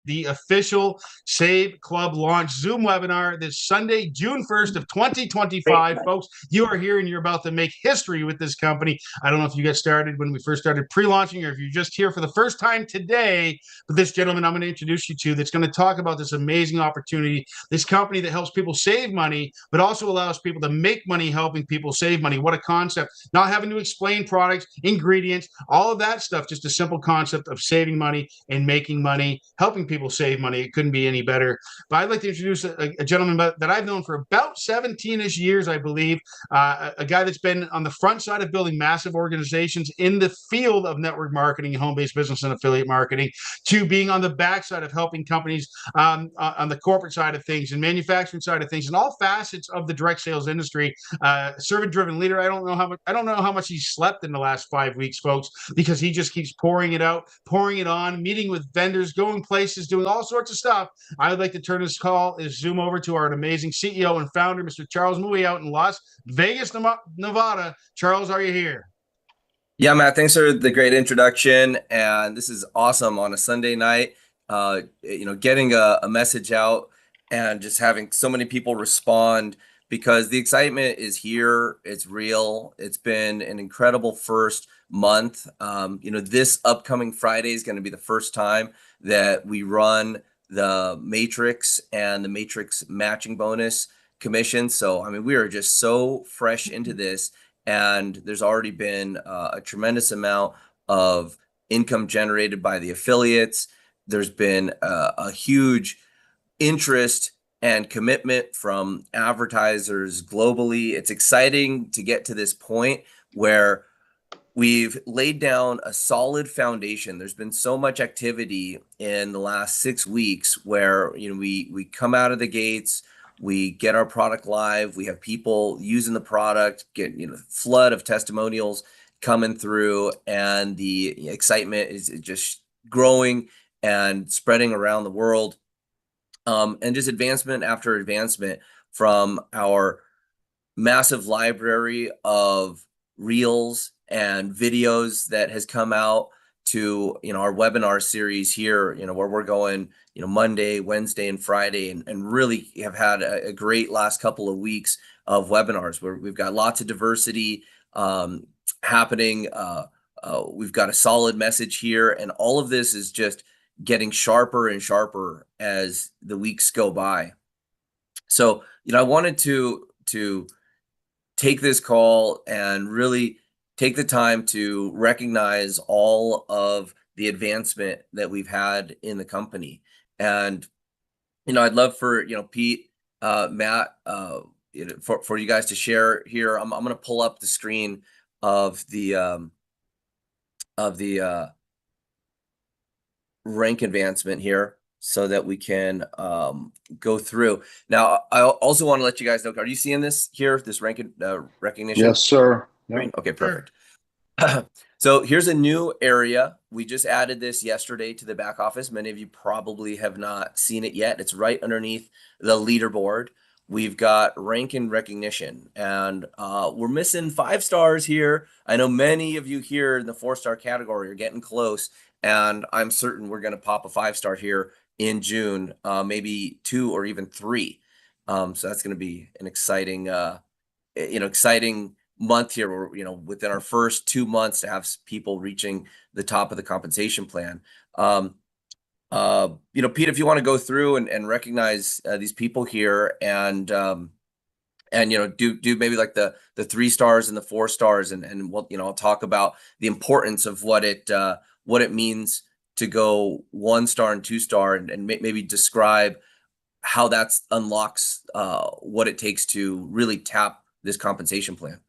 the official Save Club launch Zoom webinar this Sunday, June 1st of 2025. Folks, you are here and you're about to make history with this company. I don't know if you got started when we first started pre-launching or if you're just here for the first time today, but this gentleman I'm going to introduce you to that's going to talk about this amazing opportunity, this company that helps people save money, but also allows people to make money helping people save money. What a concept. Not having to explain products, ingredients, all of that stuff, just a simple concept of saving money and making money, helping people save money. It couldn't be any better. But I'd like to introduce a gentleman that I've known for about 17-ish years, I believe, a guy that's been on the front side of building massive organizations in the field of network marketing, home-based business, and affiliate marketing, to being on the backside of helping companies on the corporate side of things and manufacturing side of things and all facets of the direct sales industry. Servant-driven leader. I don't know how much he slept in the last 5 weeks, folks, because he just keeps pouring it out, pouring it on, meeting with vendors, going places, doing all sorts of stuff. I would like to turn this Zoom over to our amazing CEO and founder, Mr. Charles Mui, out in Las Vegas, Nevada. Charles, are you here? Yeah, Matt, thanks for the great introduction. And this is awesome on a Sunday night, getting a message out and just having so many people respond, because the excitement is here. It's real. It's been an incredible first month. This upcoming Friday is going to be the first time that we run the Matrix and the Matrix matching bonus commission. So, I mean, we are just so fresh into this. And there's already been a tremendous amount of income generated by the affiliates. There's been a huge interest and commitment from advertisers globally. It's exciting to get to this point where we've laid down a solid foundation. There's been so much activity in the last 6 weeks where we come out of the gates. We get our product live. We have people using the product, get flood of testimonials coming through, and the excitement is just growing and spreading around the world. And just advancement after advancement from our massive library of reels and videos that has come out to our webinar series here, where we're going Monday, Wednesday, and Friday, and really have had a great last couple of weeks of webinars where we've got lots of diversity happening. We've got a solid message here, and all of this is just getting sharper and sharper as the weeks go by. So I wanted to take this call and really take the time to recognize all of the advancement that we've had in the company. And, I'd love for, Pete, Matt, for you guys to share here. I'm going to pull up the screen of the rank advancement here so that we can go through. Now, I also want to let you guys know, are you seeing this here, this rank recognition? Yes, sir. Yep. Okay, perfect. So here's a new area. We just added this yesterday to the back office. Many of you probably have not seen it yet. It's right underneath the leaderboard. We've got rank and recognition, and we're missing 5 stars here. I know many of you here in the 4-star category are getting close, and I'm certain we're going to pop a 5-star here in June, maybe 2 or even 3. So that's going to be an exciting, exciting month here, where, within our first 2 months to have people reaching the top of the compensation plan. Pete, if you want to go through and recognize these people here and do maybe like the 3 stars and the 4 stars, and we'll, I'll talk about the importance of what it means to go 1 star and 2 star, and maybe describe how that unlocks what it takes to really tap this compensation plan.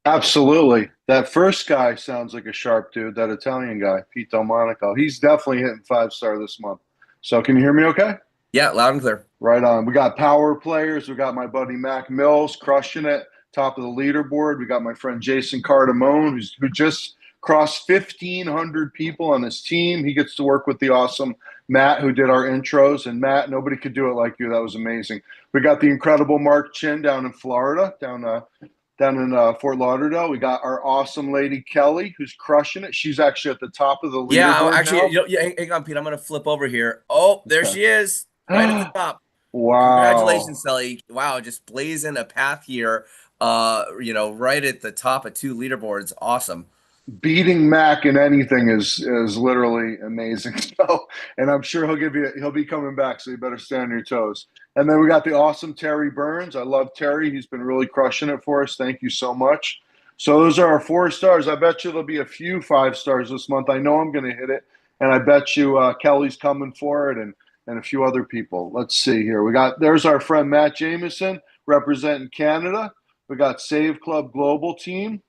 Absolutely. That first guy sounds like a sharp dude, that Italian guy, Pete Delmonico. He's definitely hitting 5-star this month. So can you hear me okay? Yeah, loud and clear. Right on. We got power players. We got my buddy Mac Mills crushing it, top of the leaderboard. We got my friend Jason Cardamone, who just crossed 1,500 people on his team. He gets to work with the awesome Matt, who did our intros. And Matt, nobody could do it like you. That was amazing. We got the incredible Mark Chin down in Florida, down down in Fort Lauderdale. We got our awesome lady Kelly, who's crushing it. She's actually at the top of the Yeah, leaderboard actually, now. hang on, Pete. I'm gonna flip over here. Oh, there Okay. she is, right at the top. Wow. Congratulations, Sally. Wow, just blazing a path here. Right at the top of 2 leaderboards. Awesome. Beating Mac in anything is literally amazing. So, and I'm sure he'll be coming back. So you better stay on your toes. And then we got the awesome Terry Burns. I love Terry. He's been really crushing it for us. Thank you so much. So those are our 4 stars. I bet you there'll be a few 5 stars this month. I know I'm going to hit it, and I bet you Kelly's coming for it, and a few other people. Let's see here. There's our friend Matt Jameson representing Canada. We got Save Club Global Team.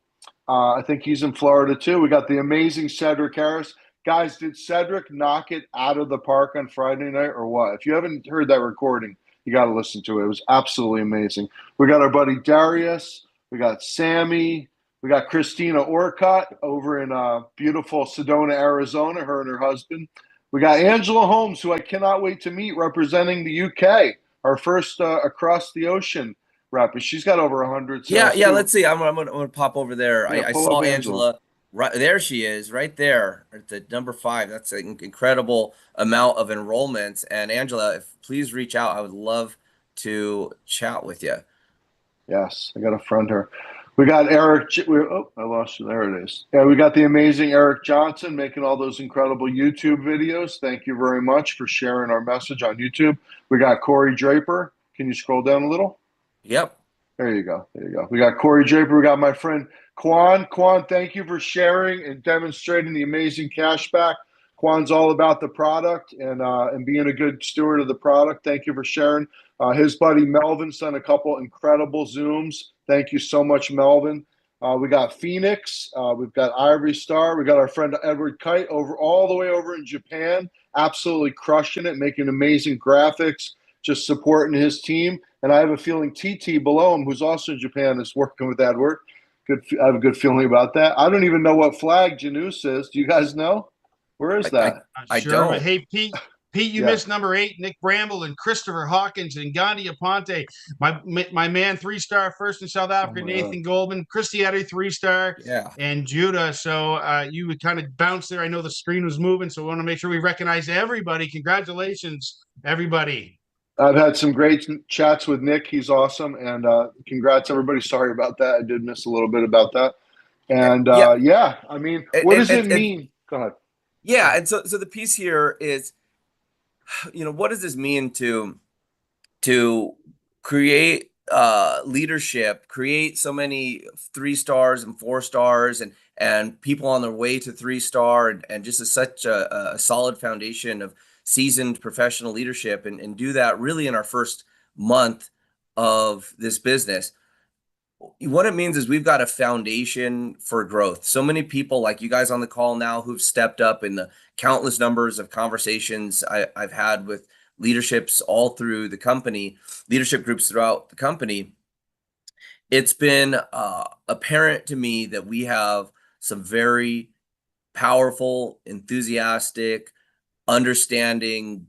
I think he's in Florida too. We got the amazing Cedric Harris. Guys, did Cedric knock it out of the park on Friday night or what? If you haven't heard that recording, you got to listen to it. It was absolutely amazing. We got our buddy Darius. We got Sammy. We got Christina Orcott over in beautiful Sedona, Arizona, her and her husband. We got Angela Holmes, who I cannot wait to meet, representing the UK, our first across the ocean rep. She's got over 100 sales Yeah. too. Let's see. I'm gonna pop over there. Yeah, I pull saw up Angela. Angela. Right there, she is, right there at the number 5. That's an incredible amount of enrollments. And Angela, if please reach out, I would love to chat with you. Yes, I got to friend her. We got Eric. Oh, I lost you. There it is. Yeah, we got the amazing Eric Johnson making all those incredible YouTube videos. Thank you very much for sharing our message on YouTube. We got Corey Draper. Can you scroll down a little? Yep. There you go. There you go. We got Corey Draper. We got my friend Quan. Quan, thank you for sharing and demonstrating the amazing cashback. Quan's all about the product and being a good steward of the product. Thank you for sharing. His buddy Melvin's done a couple incredible Zooms. Thank you so much, Melvin. We got Phoenix. We've got Ivory Star. We got our friend Edward Kite all the way over in Japan, absolutely crushing it, making amazing graphics, just supporting his team. And I have a feeling TT below him, who's also in Japan, is working with Edward. I have a good feeling about that. I don't even know what flag Janus is. Do you guys know? Where is that? I Sure, don't. but hey, Pete, you Yeah. missed number 8, Nick Bramble and Christopher Hawkins and Gandhi Aponte. My man, 3-star first in South Africa, my Nathan Goldman, Christianity 3-star, Yeah. and Judah. So you would kind of bounce there. I know the screen was moving, so we want to make sure we recognize everybody. Congratulations, everybody. I've had some great chats with Nick. He's awesome. And congrats, everybody. Sorry about that. I did miss a little bit about that. And yeah, I mean, what does it mean? Go ahead. Yeah, and so the piece here is, what does this mean to create leadership, create so many 3 stars and 4 stars and people on their way to 3-star and just such a solid foundation of seasoned professional leadership and do that really in our first month of this business. What it means is we've got a foundation for growth. So many people like you guys on the call now who've stepped up in the countless numbers of conversations I've had with leaderships all through the company, leadership groups throughout the company. It's been apparent to me that we have some very powerful, enthusiastic, understanding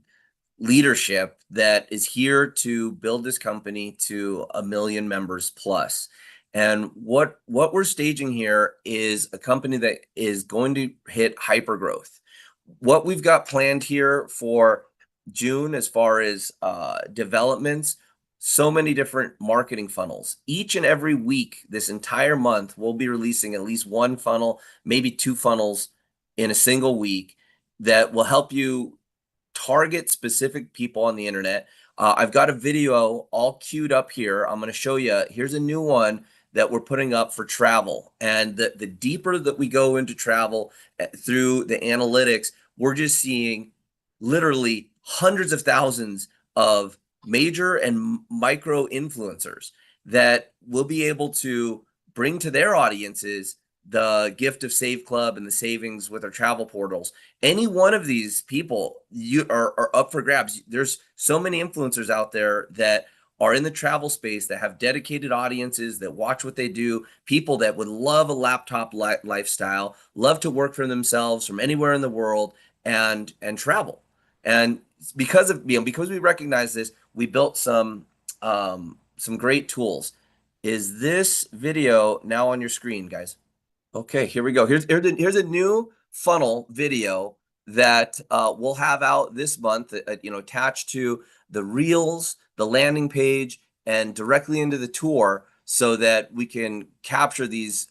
leadership that is here to build this company to 1 million members plus. And what we're staging here is a company that is going to hit hyper growth. What we've got planned here for June as far as developments, so many different marketing funnels. Each and every week, this entire month, we'll be releasing at least 1 funnel, maybe 2 funnels in a single week that will help you target specific people on the internet. I've got a video all queued up here. I'm going to show you. Here's a new one that we're putting up for travel. And the deeper that we go into travel through the analytics, we're just seeing literally hundreds of thousands of major and micro influencers that will be able to bring to their audiences the gift of Save Club and the savings with our travel portals. Any one of these people you are up for grabs. There's so many influencers out there that are in the travel space that have dedicated audiences that watch what they do, people that would love a laptop lifestyle, love to work for themselves from anywhere in the world and travel. And because we recognize this, we built some great tools. Is this video now on your screen, guys? Okay, here we go. Here's a new funnel video that we'll have out this month, attached to the reels, the landing page, and directly into the tour, so that we can capture these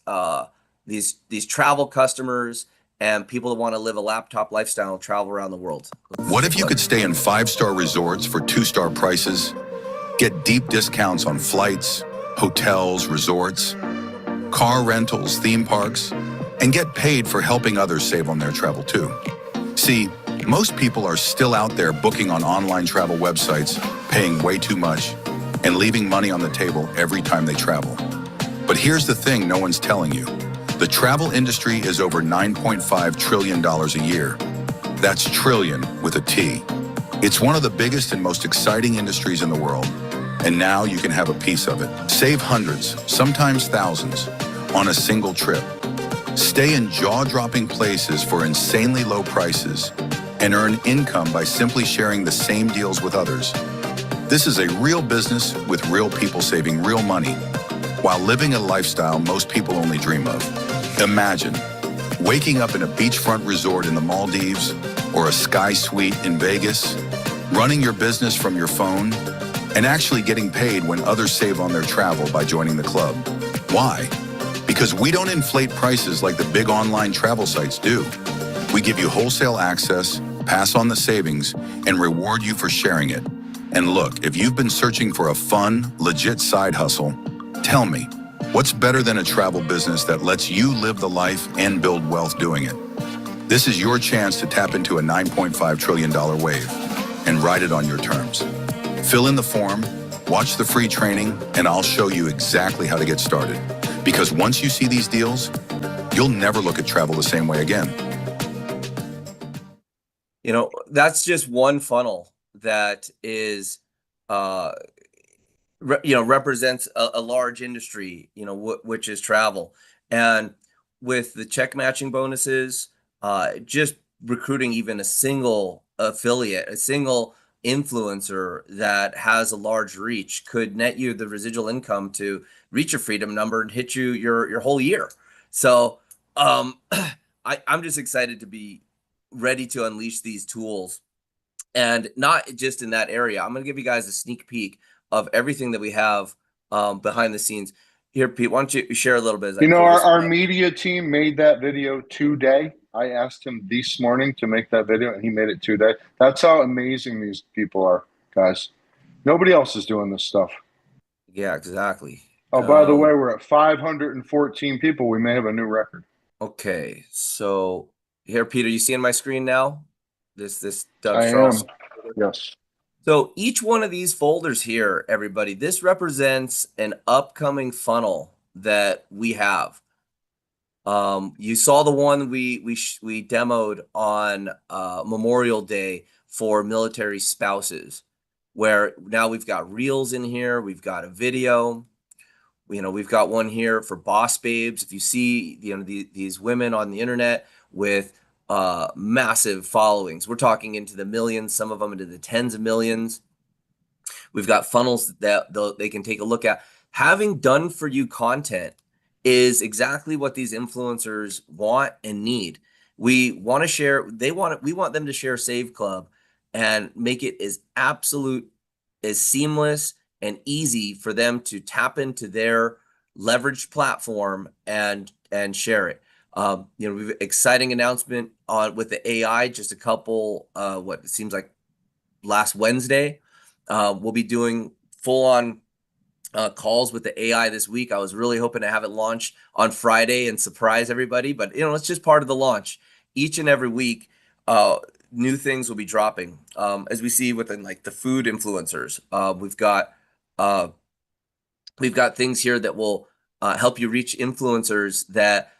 travel customers and people that want to live a laptop lifestyle and travel around the world. What if you could stay in 5-star resorts for 2-star prices, get deep discounts on flights, hotels, resorts, car rentals, theme parks, and get paid for helping others save on their travel too? See, most people are still out there booking on online travel websites, paying way too much, and leaving money on the table every time they travel. But here's the thing no one's telling you. The travel industry is over $9.5 trillion a year. That's trillion with a T. It's one of the biggest and most exciting industries in the world, and now you can have a piece of it. Save hundreds, sometimes thousands, on a single trip. Stay in jaw-dropping places for insanely low prices and earn income by simply sharing the same deals with others. This is a real business with real people saving real money while living a lifestyle most people only dream of. Imagine waking up in a beachfront resort in the Maldives or a sky suite in Vegas, running your business from your phone, and actually getting paid when others save on their travel by joining the club. Why? Because we don't inflate prices like the big online travel sites do. We give you wholesale access, pass on the savings, and reward you for sharing it. And look, if you've been searching for a fun, legit side hustle, tell me, what's better than a travel business that lets you live the life and build wealth doing it? This is your chance to tap into a $9.5 trillion wave and ride it on your terms. Fill in the form, watch the free training, and I'll show you exactly how to get started. Because once you see these deals, you'll never look at travel the same way again. That's just one funnel that is, represents a large industry, which is travel. And with the check matching bonuses, just recruiting even a single affiliate, a single influencer that has a large reach could net you the residual income to reach your freedom number and hit you your whole year. So I'm just excited to be ready to unleash these tools, and not just in that area. I'm going to give you guys a sneak peek of everything that we have behind the scenes. Here, Pete, why don't you share a little bit? Our media team made that video today. I asked him this morning to make that video, and he made it today. That's how amazing these people are, guys. Nobody else is doing this stuff. Yeah, exactly. Oh, by the way, we're at 514 people. We may have a new record. Okay, so here, Peter, you seeing my screen now? This Doug I Strauss. am. Yes. So each one of these folders here, everybody, this represents an upcoming funnel that we have. You saw the one we demoed on Memorial Day for military spouses, where now we've got reels in here, we've got a video, we've got one here for boss babes. If you see these women on the internet with massive followings, we're talking into the millions, some of them into the tens of millions. We've got funnels that they can take a look at. Having done for you content is exactly what these influencers want and need. We want to share, we want them to share Save Club and make it as seamless and easy for them to tap into their leveraged platform and share it. We've exciting announcement with the AI, just a couple, what it seems like last Wednesday. We'll be doing full on calls with the AI this week. I was really hoping to have it launch on Friday and surprise everybody, but it's just part of the launch. Each and every week, new things will be dropping. As we see within like the food influencers, we've got things here that will help you reach influencers that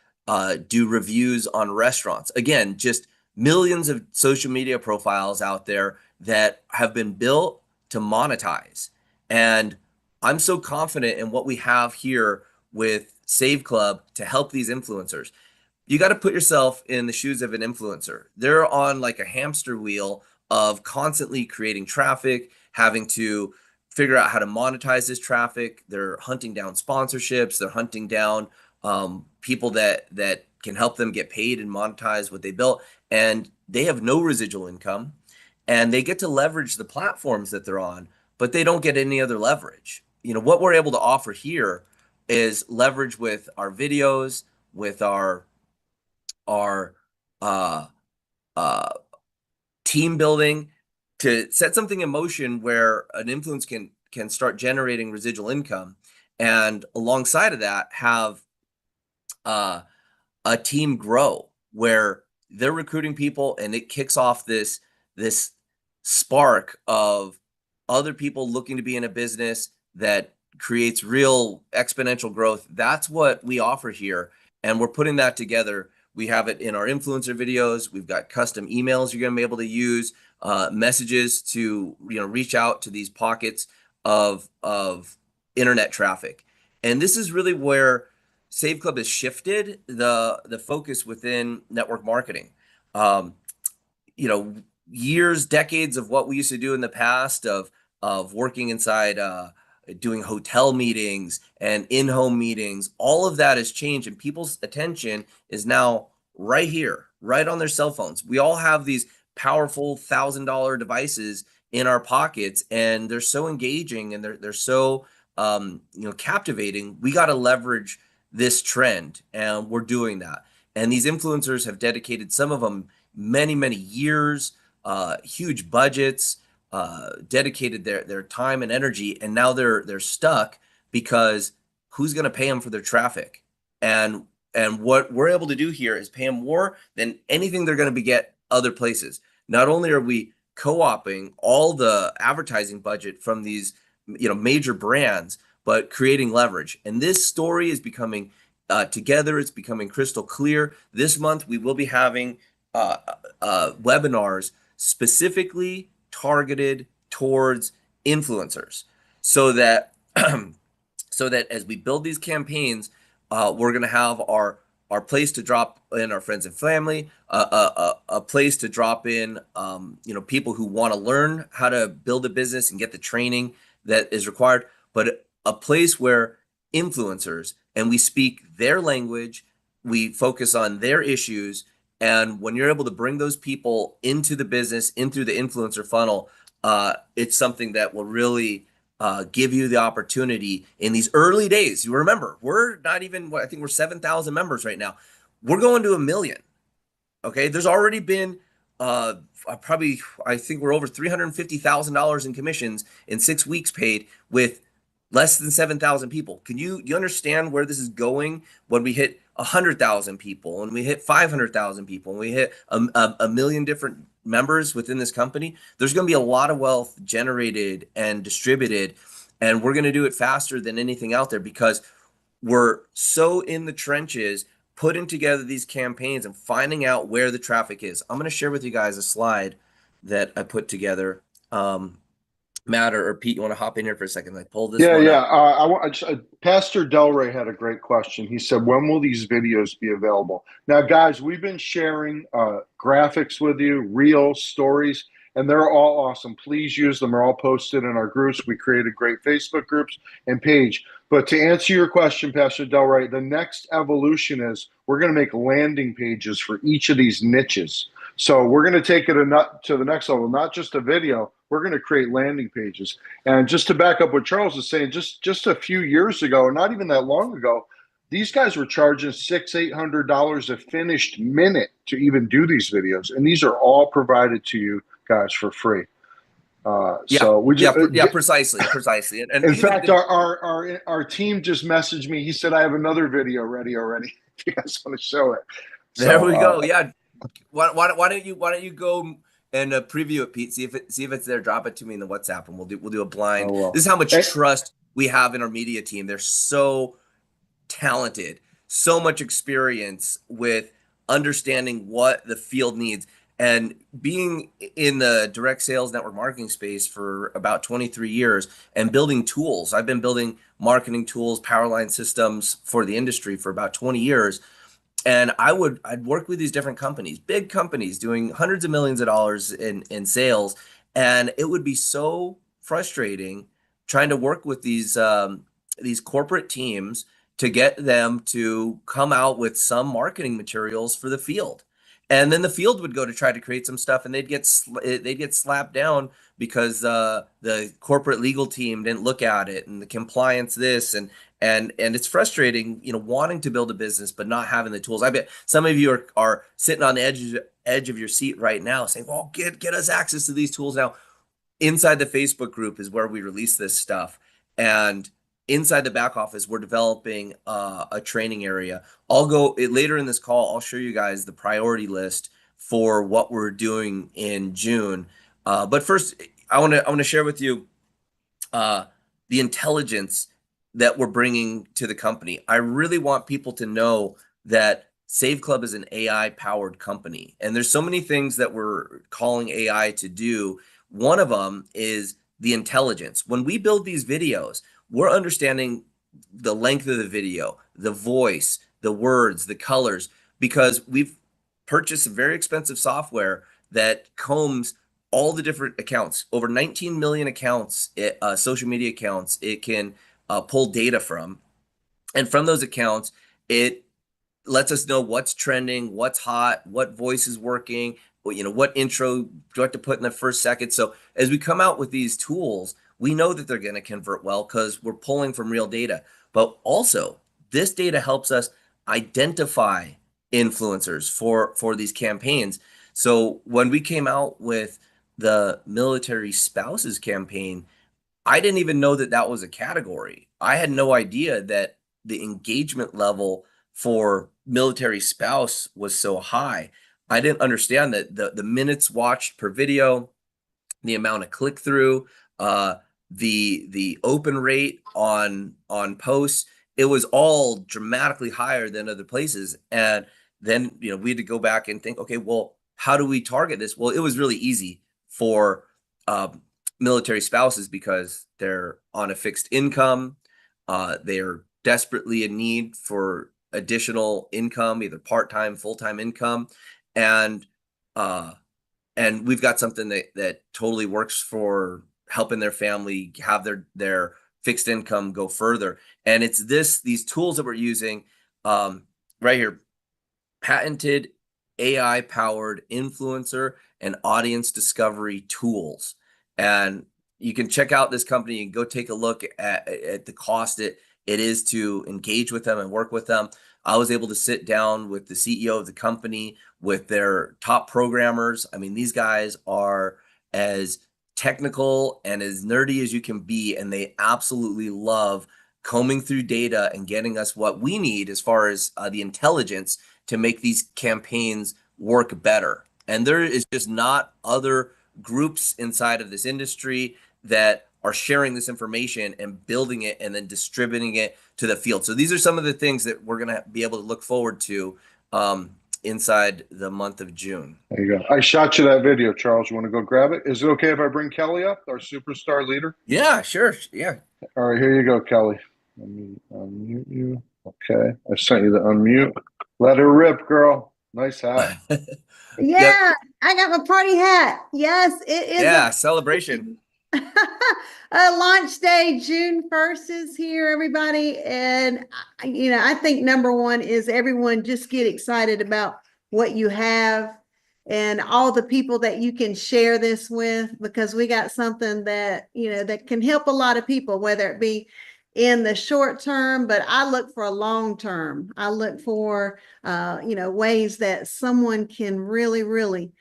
do reviews on restaurants. Again, just millions of social media profiles out there that have been built to monetize. And I'm so confident in what we have here with Save Club to help these influencers. You got to put yourself in the shoes of an influencer. They're on like a hamster wheel of constantly creating traffic, having to figure out how to monetize this traffic. They're hunting down sponsorships. They're hunting down people that can help them get paid and monetize what they built. And they have no residual income, and they get to leverage the platforms that they're on, but they don't get any other leverage. What we're able to offer here is leverage with our videos, with our uh, team building, to set something in motion where an influence can start generating residual income, and alongside of that have a team grow where they're recruiting people, and it kicks off this spark of other people looking to be in a business that creates real exponential growth. That's what we offer here, and we're putting that together. We have it in our influencer videos. We've got custom emails you're going to be able to use, messages to reach out to these pockets of internet traffic. And this is really where Save Club has shifted the focus within network marketing. Years, decades of what we used to do in the past of working inside, doing hotel meetings and in-home meetings, all of that has changed, and people's attention is now right here, right on their cell phones. We all have these powerful $1,000 devices in our pockets, and they're so engaging, and they're so captivating. We got to leverage this trend, and we're doing that. And these influencers have dedicated, some of them, many years, huge budgets, dedicated their time and energy, and now they're stuck because who's going to pay them for their traffic? And what we're able to do here is pay them more than anything they're going to get other places. Not only are we co-oping all the advertising budget from these major brands, but creating leverage. And this story is becoming together. It's becoming crystal clear. This month we will be having webinars specifically targeted towards influencers, so that as we build these campaigns, we're going to have our place to drop in our friends and family, a place to drop in people who want to learn how to build a business and get the training that is required, but a place where influencers, and we speak their language, we focus on their issues. And when you're able to bring those people into the business, in through the influencer funnel, it's something that will really give you the opportunity in these early days. You remember, we're not even, I think we're 7,000 members right now. We're going to 1 million. Okay. There's already been I think we're over $350,000 in commissions in 6 weeks paid with less than 7,000 people. You understand where this is going when we hit 100,000 people, and we hit 500,000 people, and we hit a million different members within this company? There's going to be a lot of wealth generated and distributed, and we're going to do it faster than anything out there because we're so in the trenches putting together these campaigns and finding out where the traffic is. I'm going to share with you guys a slide that I put together. Matt or Pete, you want to hop in here for a second? I pulled this one up. Pastor Delray had a great question. He said, when will these videos be available? Now, guys, we've been sharing graphics with you, reels, stories, and they're all awesome. Please use them. They're all posted in our groups. We created great Facebook groups and page. But to answer your question, Pastor Delray, the next evolution is we're going to make landing pages for each of these niches. So we're going to take it to the next level, not just a video. We're going to create landing pages. And just to back up what Charles is saying, just a few years ago, or not even that long ago, these guys were charging $600-800 a finished minute to even do these videos. And these are all provided to you guys for free. So we just, precisely. And in fact, our team just messaged me. He said, I have another video ready already. If you guys want to show it. There we go. Yeah. Why don't you go and preview it, Pete? See if it's there. Drop it to me in the WhatsApp, and we'll do a blind. This is how much trust we have in our media team. They're so talented, so much experience with understanding what the field needs. And being in the direct sales network marketing space for about 23 years and building tools, I've been building marketing tools, power line systems for the industry for about 20 years. And I'd work with these different companies, big companies doing hundreds of millions of dollars in sales. And it would be so frustrating trying to work with these corporate teams to get them to come out with some marketing materials for the field. And then the field would go to try to create some stuff, and they'd get slapped down because the corporate legal team didn't look at it, and the compliance this, and it's frustrating, wanting to build a business but not having the tools. I bet some of you are sitting on the edge of your seat right now saying, well, get us access to these tools now. Inside the Facebook group is where we release this stuff, and inside the back office, we're developing a training area. I'll go later in this call. I'll show you guys the priority list for what we're doing in June. But first, I want to share with you the intelligence that we're bringing to the company. I really want people to know that Save Club is an AI powered company, and there's so many things that we're calling AI to do. One of them is the intelligence. When we build these videos, we're understanding the length of the video, the voice, the words, the colors, because we've purchased some very expensive software that combs all the different accounts, over 19 million accounts, social media accounts it can pull data from. And from those accounts, it lets us know what's trending, what's hot, what voice is working, what intro do I have to put in the first second. So as we come out with these tools, we know that they're going to convert well because we're pulling from real data. But also, this data helps us identify influencers for these campaigns. So when we came out with the military spouses campaign, I didn't even know that was a category. I had no idea that the engagement level for military spouse was so high. I didn't understand that the minutes watched per video, the amount of click through, the open rate on posts, it was all dramatically higher than other places. And then we had to go back and think, okay, well, how do we target this? Well, it was really easy for military spouses because they're on a fixed income, they're desperately in need for additional income, either part-time, full-time income, and we've got something that totally works for helping their family have their fixed income go further. And it's these tools that we're using right here, patented AI powered influencer and audience discovery tools. And you can check out this company and go take a look at the cost it is to engage with them and work with them. I was able to sit down with the CEO of the company, with their top programmers. I mean, these guys are as technical and as nerdy as you can be, and they absolutely love combing through data and getting us what we need as far as the intelligence to make these campaigns work better. And there is just not other groups inside of this industry that are sharing this information and building it and then distributing it to the field. So these are some of the things that we're going to be able to look forward to inside the month of June. There you go. I shot you that video, Charles. You want to go grab it? Is it okay if I bring Kelly up, our superstar leader? Yeah, sure. Yeah. All right, here you go, Kelly. Let me unmute you. Okay. I sent you the unmute. Let her rip, girl. Nice hat. Yeah, Yep. I got my party hat. Yes, it is. Yeah, celebration. Launch day, June 1st is here, everybody. And, I think number one is everyone just get excited about what you have and all the people that you can share this with, because we got something that, that can help a lot of people, whether it be in the short term, but I look for a long term. I look for, ways that someone can really, really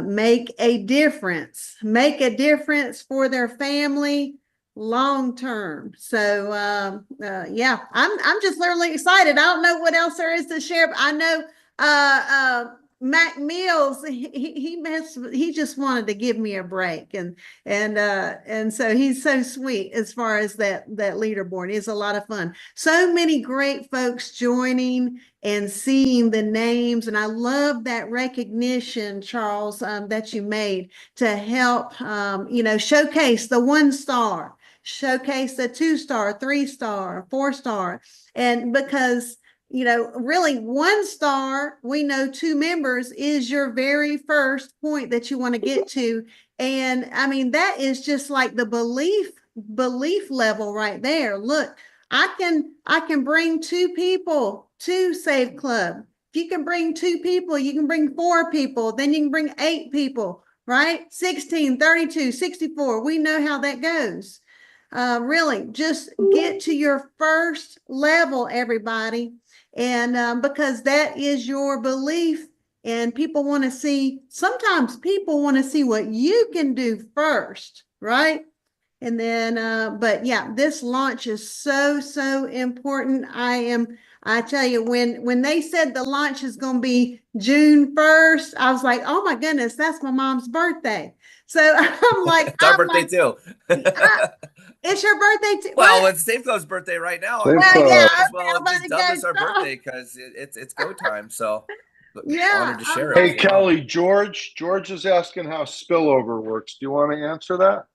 make a difference for their family long term. So yeah, I'm just literally excited. I don't know what else there is to share, but I know Mac Mills, he just wanted to give me a break, and so he's so sweet as far as that leaderboard. It's a lot of fun. So many great folks joining and seeing the names, and I love that recognition, Charles, that you made to help showcase the 1-star, showcase the 2-star, 3-star, 4-star, and because really 1-star, we know 2 members is your very first point that you want to get to. And I mean, that is just like the belief belief level right there. Look, I can bring 2 people to Save Club. If you can bring 2 people, you can bring 4 people, then you can bring 8 people, right? 16, 32, 64. We know how that goes. Really, just get to your first level, everybody. And because that is your belief, and people want to see, sometimes people want to see what you can do first, right? And then, but yeah, this launch is so, so important. I tell you, when they said the launch is going to be June 1st, I was like, oh my goodness, that's my mom's birthday. So I'm like, It's our birthday too. It's your birthday too. Well, it's Save Club's birthday right now. Save I Club. mean, Yeah, might as okay, well I'm about just to dub go this our talk. birthday because it's go time. So Yeah, honored to share I'm it. Hey, Kelly, George is asking how spillover works. Do you want to answer that?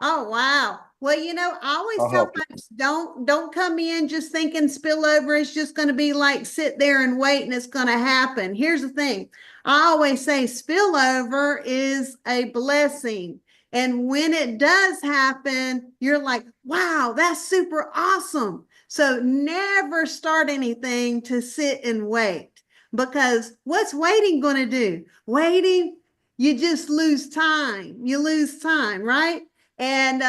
Oh, wow. Well, I always I'll tell help you. folks, don't come in just thinking spillover is just going to be like sit there and wait and it's going to happen. Here's the thing. I always say spillover is a blessing. And when it does happen, you're like, wow, that's super awesome. So never start anything to sit and wait, because what's waiting going to do? Waiting, you just lose time. You lose time, right? And,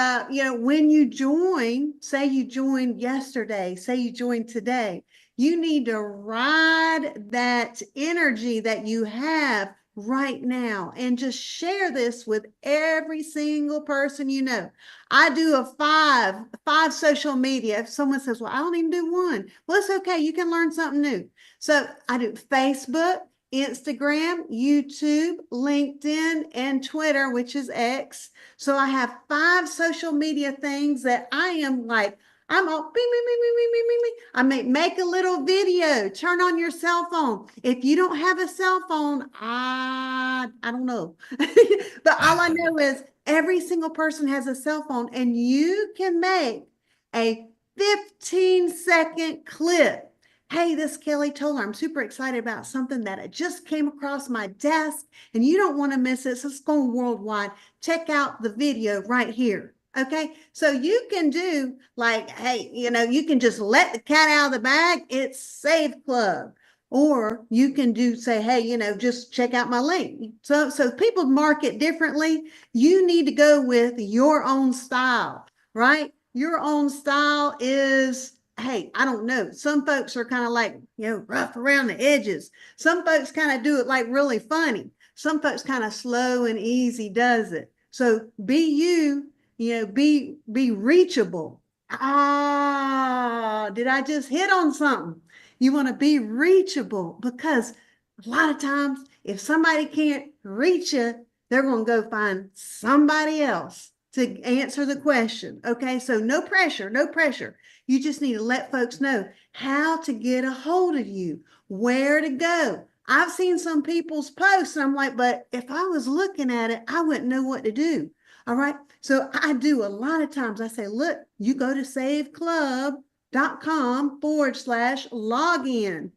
when you join, say you joined yesterday, say you joined today, you need to ride that energy that you have right now and just share this with every single person you know. I do a five social media. If someone says, well, I don't even do one. Well, it's okay. You can learn something new. So I do Facebook, Instagram, YouTube, LinkedIn, and Twitter, which is X. So I have 5 social media things that I am like, I'm all bing, bing, bing, bing, bing, bing, bing, bing. I make a little video, turn on your cell phone. If you don't have a cell phone, I don't know. But all I know is every single person has a cell phone, and you can make a 15-second clip. Hey, this is Kelly Tolar. I'm super excited about something that I just came across my desk, and you don't want to miss it. So it's going worldwide. Check out the video right here. Okay. So you can do like, hey, you can just let the cat out of the bag. It's Save Club. Or you can say, hey, just check out my link. So people market differently. You need to go with your own style, right? Your own style is, hey, I don't know. Some folks are kind of like, rough around the edges. Some folks kind of do it like really funny. Some folks kind of slow and easy does it. So be you, be reachable. Did I just hit on something? You want to be reachable, because a lot of times if somebody can't reach you, they're going to go find somebody else to answer the question. Okay. So no pressure, no pressure. You just need to let folks know how to get a hold of you, where to go. I've seen some people's posts and I'm like, but if I was looking at it, I wouldn't know what to do. All right. So I do a lot of times I say, look, you go to saveclub.com/login.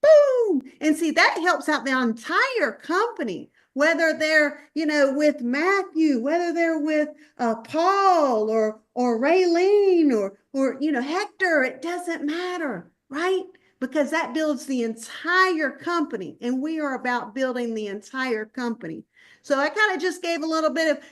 Boom. And see, that helps out the entire company, whether they're, with Matthew, whether they're with Paul or Raylene or Hector, it doesn't matter, right? Because that builds the entire company, and we are about building the entire company. So I kind of just gave a little bit of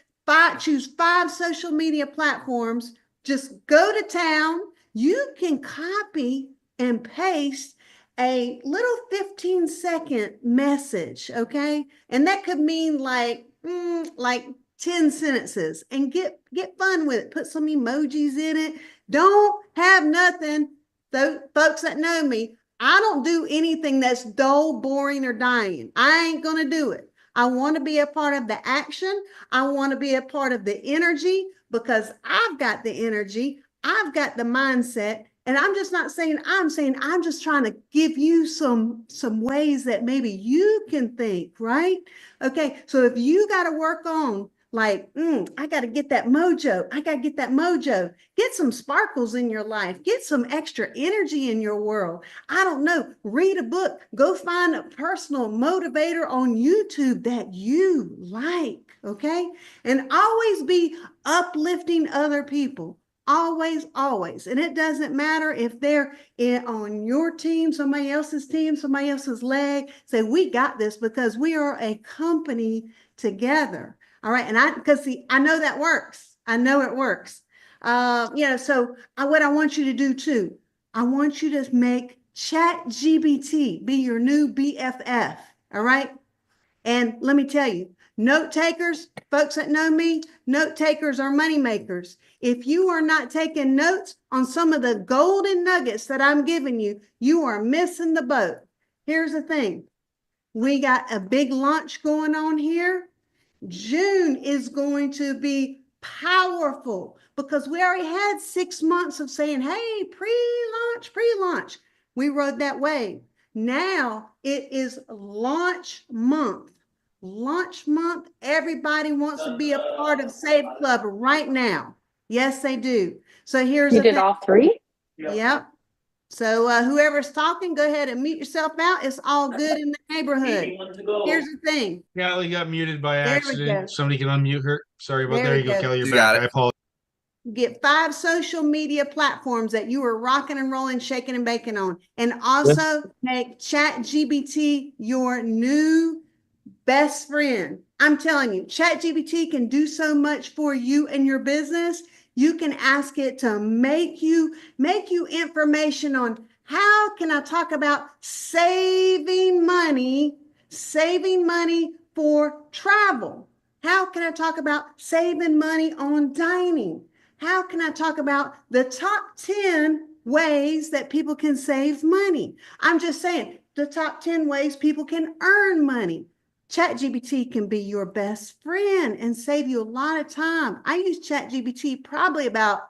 choose 5 social media platforms, just go to town. You can copy and paste a little 15-second message, okay? And that could mean like 10 sentences, and get fun with it. Put some emojis in it. Don't have nothing. Those folks that know me, I don't do anything that's dull, boring, or dying. I ain't going to do it. I want to be a part of the action. I want to be a part of the energy, because I've got the energy. I've got the mindset. And I'm just not saying, I'm just trying to give you some ways that maybe you can think, right? Okay. So if you got to work on like, I got to get that mojo. I got to get that mojo. Get some sparkles in your life. Get some extra energy in your world. I don't know. Read a book. Go find a personal motivator on YouTube that you like. Okay. And always be uplifting other people. Always, always. And it doesn't matter if they're on your team, somebody else's leg. Say, we got this because we are a company together. All right. And because see, I know that works. I know it works. So what I want you to do too, I want you to make ChatGPT be your new BFF. All right. And let me tell you, note takers, folks that know me, note takers are money makers. If you are not taking notes on some of the golden nuggets that I'm giving you, you are missing the boat. Here's the thing. We got a big launch going on here. June is going to be powerful because we already had 6 months of saying, hey, pre-launch. We rode that wave. Now it is launch month. Launch month. Everybody wants to be a part of Save Club right now. Yes, they do. So here's You the did thing. all three? Yep. So whoever's talking, go ahead and mute yourself out. It's all good in the neighborhood. Here's the thing. Kelly got muted by There we accident. go. Somebody can unmute her. Sorry about There there. we You go, go. Kelly. You're You back. got it. I apologize. Get 5 social media platforms that you are rocking and rolling, shaking and baking on. And also make ChatGPT your new best friend. I'm telling you, ChatGPT can do so much for you and your business. You can ask it to make you information on how can I talk about saving money for travel? How can I talk about saving money on dining? How can I talk about the top 10 ways that people can save money? I'm just saying the top 10 ways people can earn money. ChatGPT can be your best friend and save you a lot of time. I use ChatGPT probably about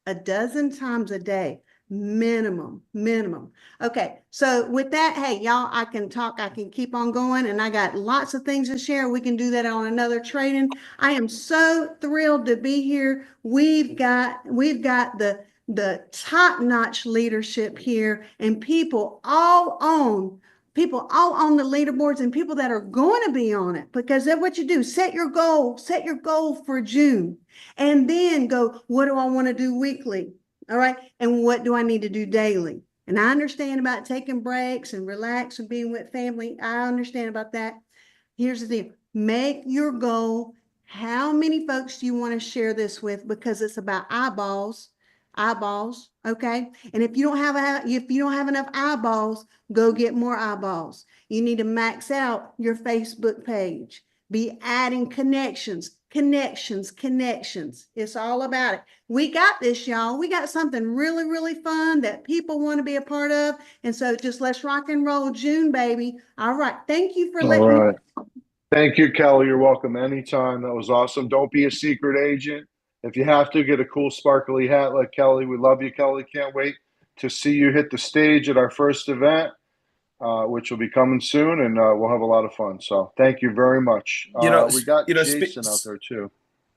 a dozen times a day, minimum. Okay, so with that, hey, y'all, I can keep on going, and I got lots of things to share. We can do that on another training. I am so thrilled to be here. We've got the top-notch leadership here, and people all on the leaderboards and people that are going to be on it, because that's what you do. Set your goal for June, and then go, what do I want to do weekly? All right. And what do I need to do daily? And I understand about taking breaks and relax and being with family. I understand about that. Here's the thing. Make your goal. How many folks do you want to share this with? Because it's about eyeballs. Okay. And if you don't have enough eyeballs, go get more eyeballs. You need to max out your Facebook page. Be adding connections. It's all about it. We got this, y'all. We got something really, really fun that people want to be a part of. And so just let's rock and roll June, baby. All right. Thank you for letting me. Thank you, Kelly. You're welcome anytime. That was awesome. Don't be a secret agent. If you have to, get a cool sparkly hat like Kelly. We love you, Kelly. Can't wait to see you hit the stage at our first event, which will be coming soon, and we'll have a lot of fun. So thank you very much. We got Jason out there too.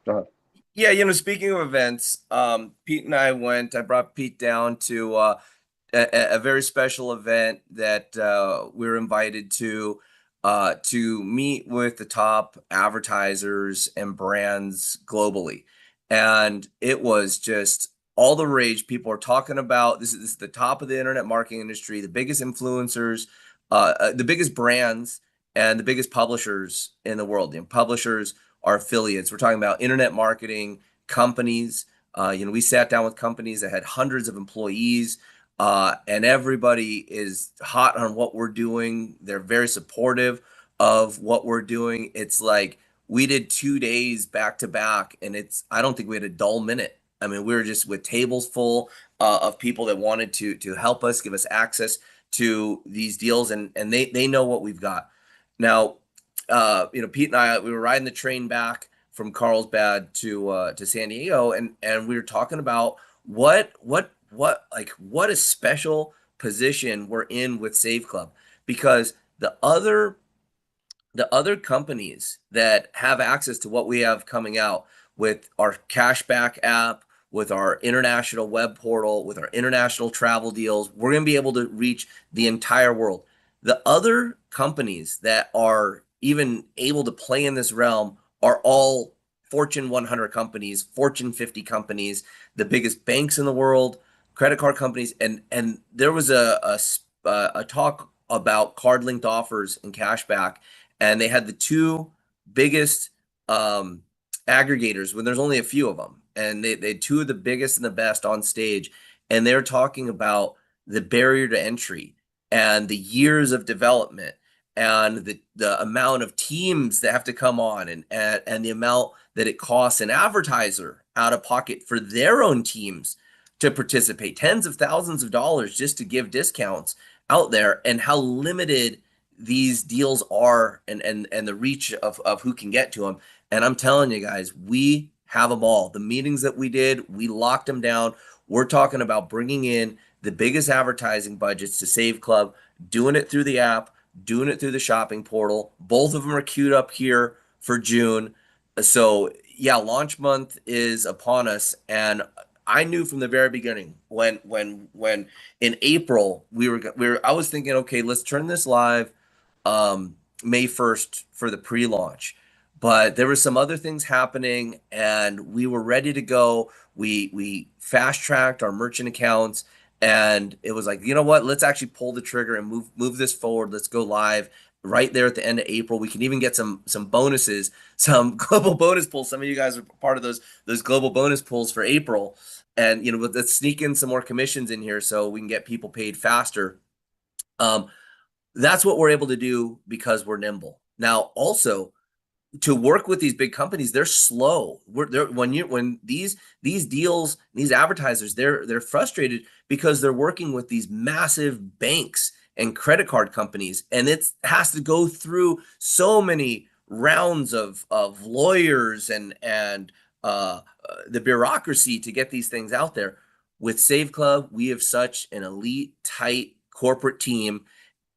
Go ahead. Yeah, speaking of events, Pete and I brought Pete down to a very special event that we were invited to meet with the top advertisers and brands globally. And it was just all the rage. People are talking about this is the top of the internet marketing industry, the biggest influencers, the biggest brands, and the biggest publishers in the world. Publishers are affiliates. We're talking about internet marketing companies. We sat down with companies that had hundreds of employees, and everybody is hot on what we're doing. They're very supportive of what we're doing. It's like we did 2 days back to back, and I don't think we had a dull minute. I mean, we were just with tables full of people that wanted to help us, give us access to these deals, and they know what we've got. Now, Pete and I, we were riding the train back from Carlsbad to San Diego, and we were talking about what a special position we're in with Save Club, because the other the other companies that have access to what we have coming out with our cashback app, with our international web portal, with our international travel deals, we're going to be able to reach the entire world. The other companies that are even able to play in this realm are all Fortune 100 companies, Fortune 50 companies, the biggest banks in the world, credit card companies, and there was a talk about card linked offers and cashback, and they had the two biggest aggregators when there's only a few of them, and they had two of the biggest and the best on stage, and they're talking about the barrier to entry and the years of development and the amount of teams that have to come on, and the amount that it costs an advertiser out of pocket for their own teams to participate, tens of thousands of dollars just to give discounts out there, and how limited these deals are, and the reach of who can get to them. And I'm telling you guys, we have them all. The meetings that we did, we locked them down. We're talking about bringing in the biggest advertising budgets to Save Club, doing it through the app, doing it through the shopping portal. Both of them are queued up here for June. So yeah, launch month is upon us, and I knew from the very beginning when in April I was thinking, okay, let's turn this live May 1st for the pre-launch. But there were some other things happening, and we were ready to go. We fast-tracked our merchant accounts, and it was like, you know what? Let's actually pull the trigger and move this forward. Let's go live right there at the end of April. We can even get some bonuses, some global bonus pools. Some of you guys are part of those global bonus pools for April. And let's sneak in some more commissions in here so we can get people paid faster. That's what we're able to do because we're nimble. Now, also, to work with these big companies, they're slow. When these deals, these advertisers, they're frustrated because they're working with these massive banks and credit card companies, and it has to go through so many rounds of lawyers and the bureaucracy to get these things out there. With Save Club, we have such an elite, tight corporate team.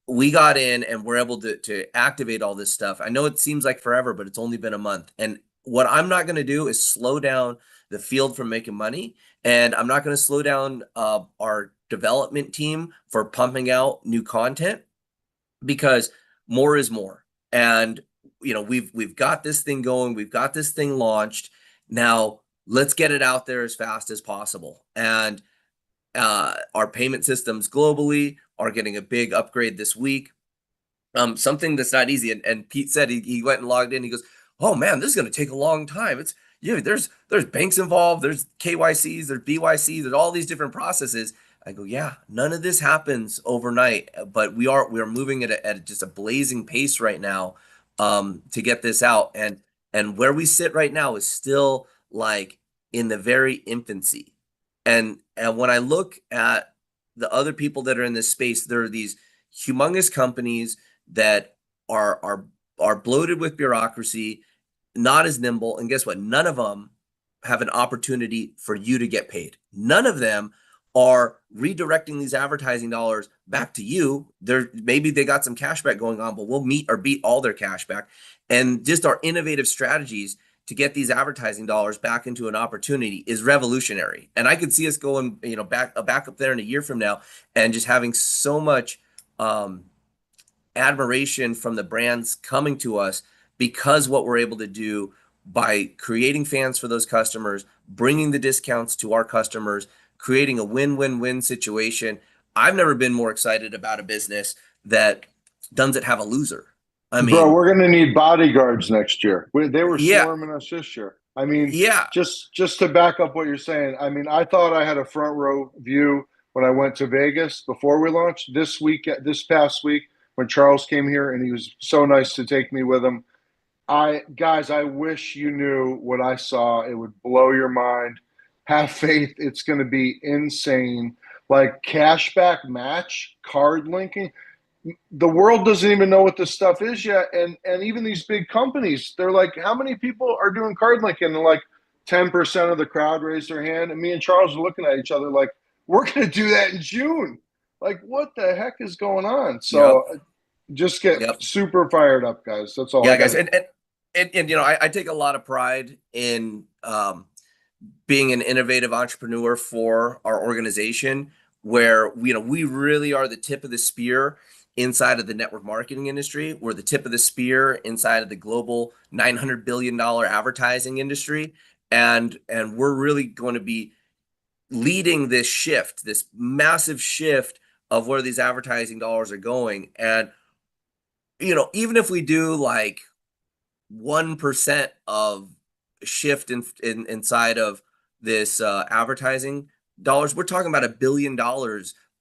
We got in and we're able to activate all this stuff. I know it seems like forever, but it's only been a month. And what I'm not going to do is slow down the field from making money. And I'm not going to slow down our development team for pumping out new content, because more is more. And we've got this thing going. We've got this thing launched. Now let's get it out there as fast as possible. And our payment systems globally are getting a big upgrade this week. Something that's not easy. And Pete said he went and logged in. He goes, "Oh man, this is going to take a long time. It's there's banks involved. There's KYCs, there's BYCs, there's all these different processes." I go, "Yeah, none of this happens overnight, but we are moving at just a blazing pace right now to get this out. And where we sit right now is still like in the very infancy. And when I look at the other people that are in this space, there are these humongous companies that are bloated with bureaucracy, not as nimble. And guess what? None of them have an opportunity for you to get paid. None of them are redirecting these advertising dollars back to you. Maybe they got some cash back going on, but we'll meet or beat all their cash back. And just our innovative strategies to get these advertising dollars back into an opportunity is revolutionary. And I could see us going, back up there in a year from now and just having so much admiration from the brands coming to us because what we're able to do by creating fans for those customers, bringing the discounts to our customers, creating a win-win-win situation. I've never been more excited about a business that doesn't have a loser. I mean, bro, we're going to need bodyguards next year. They were Yeah. swarming us this year. I mean, Yeah. just to back up what you're saying, I mean, I thought I had a front row view when I went to Vegas before we launched this past week when Charles came here, and he was so nice to take me with him. Guys, I wish you knew what I saw. It would blow your mind. Have faith. It's going to be insane. Like cashback match, card linking. The world doesn't even know what this stuff is yet. And even these big companies, they're like, how many people are doing card linking? And like 10% of the crowd raised their hand. And me and Charles are looking at each other like, we're going to do that in June. Like, what the heck is going on? So Just get Yep. super fired up, guys. That's all. Yeah, I guys, gotta- and I take a lot of pride in being an innovative entrepreneur for our organization, where we really are the tip of the spear inside of the network marketing industry. We're the tip of the spear inside of the global $900 billion advertising industry, and we're really going to be leading this shift, this massive shift of where these advertising dollars are going. And even if we do like 1% of shift inside of this advertising dollars, we're talking about $1 billion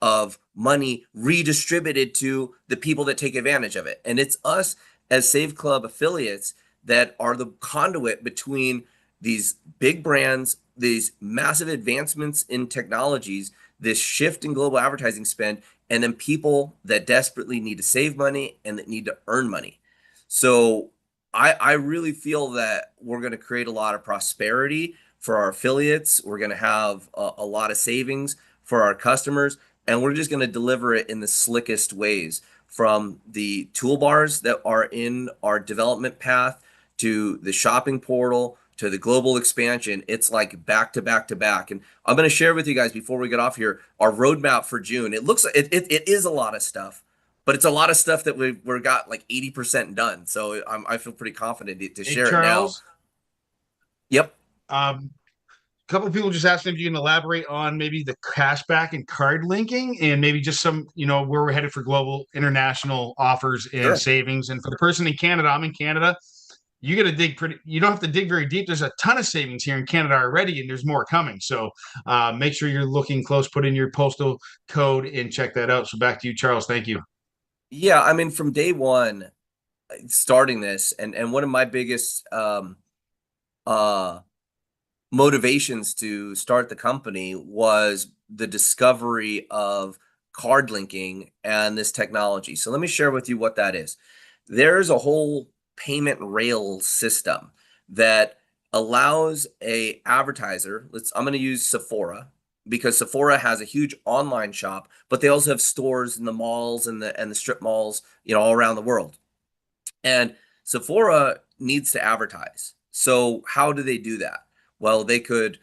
of money redistributed to the people that take advantage of it. And it's us as Save Club affiliates that are the conduit between these big brands, these massive advancements in technologies, this shift in global advertising spend, and then people that desperately need to save money and that need to earn money. So I really feel that we're going to create a lot of prosperity for our affiliates. We're going to have a lot of savings for our customers, and we're just going to deliver it in the slickest ways, from the toolbars that are in our development path to the shopping portal to the global expansion. It's like back to back to back. And I'm going to share with you guys before we get off here our roadmap for June. It looks like it is a lot of stuff, but it's a lot of stuff that we've got like 80% done. So I feel pretty confident to share it now. Charles, Yep. a couple of people just asked if you can elaborate on maybe the cashback and card linking, and maybe just some, where we're headed for global international offers and Sure. savings. And for the person in Canada, I'm in Canada. You got to you don't have to dig very deep. There's a ton of savings here in Canada already, and there's more coming. So make sure you're looking close, put in your postal code and check that out. So back to you, Charles. Thank you. Yeah, I mean, from day one, starting this, and one of my biggest motivations to start the company was the discovery of card linking and this technology. So let me share with you what that is. There's a whole payment rail system that allows a advertiser. I'm going to use Sephora, because Sephora has a huge online shop, but they also have stores in the malls and the strip malls, all around the world. And Sephora needs to advertise. So how do they do that? Well, they could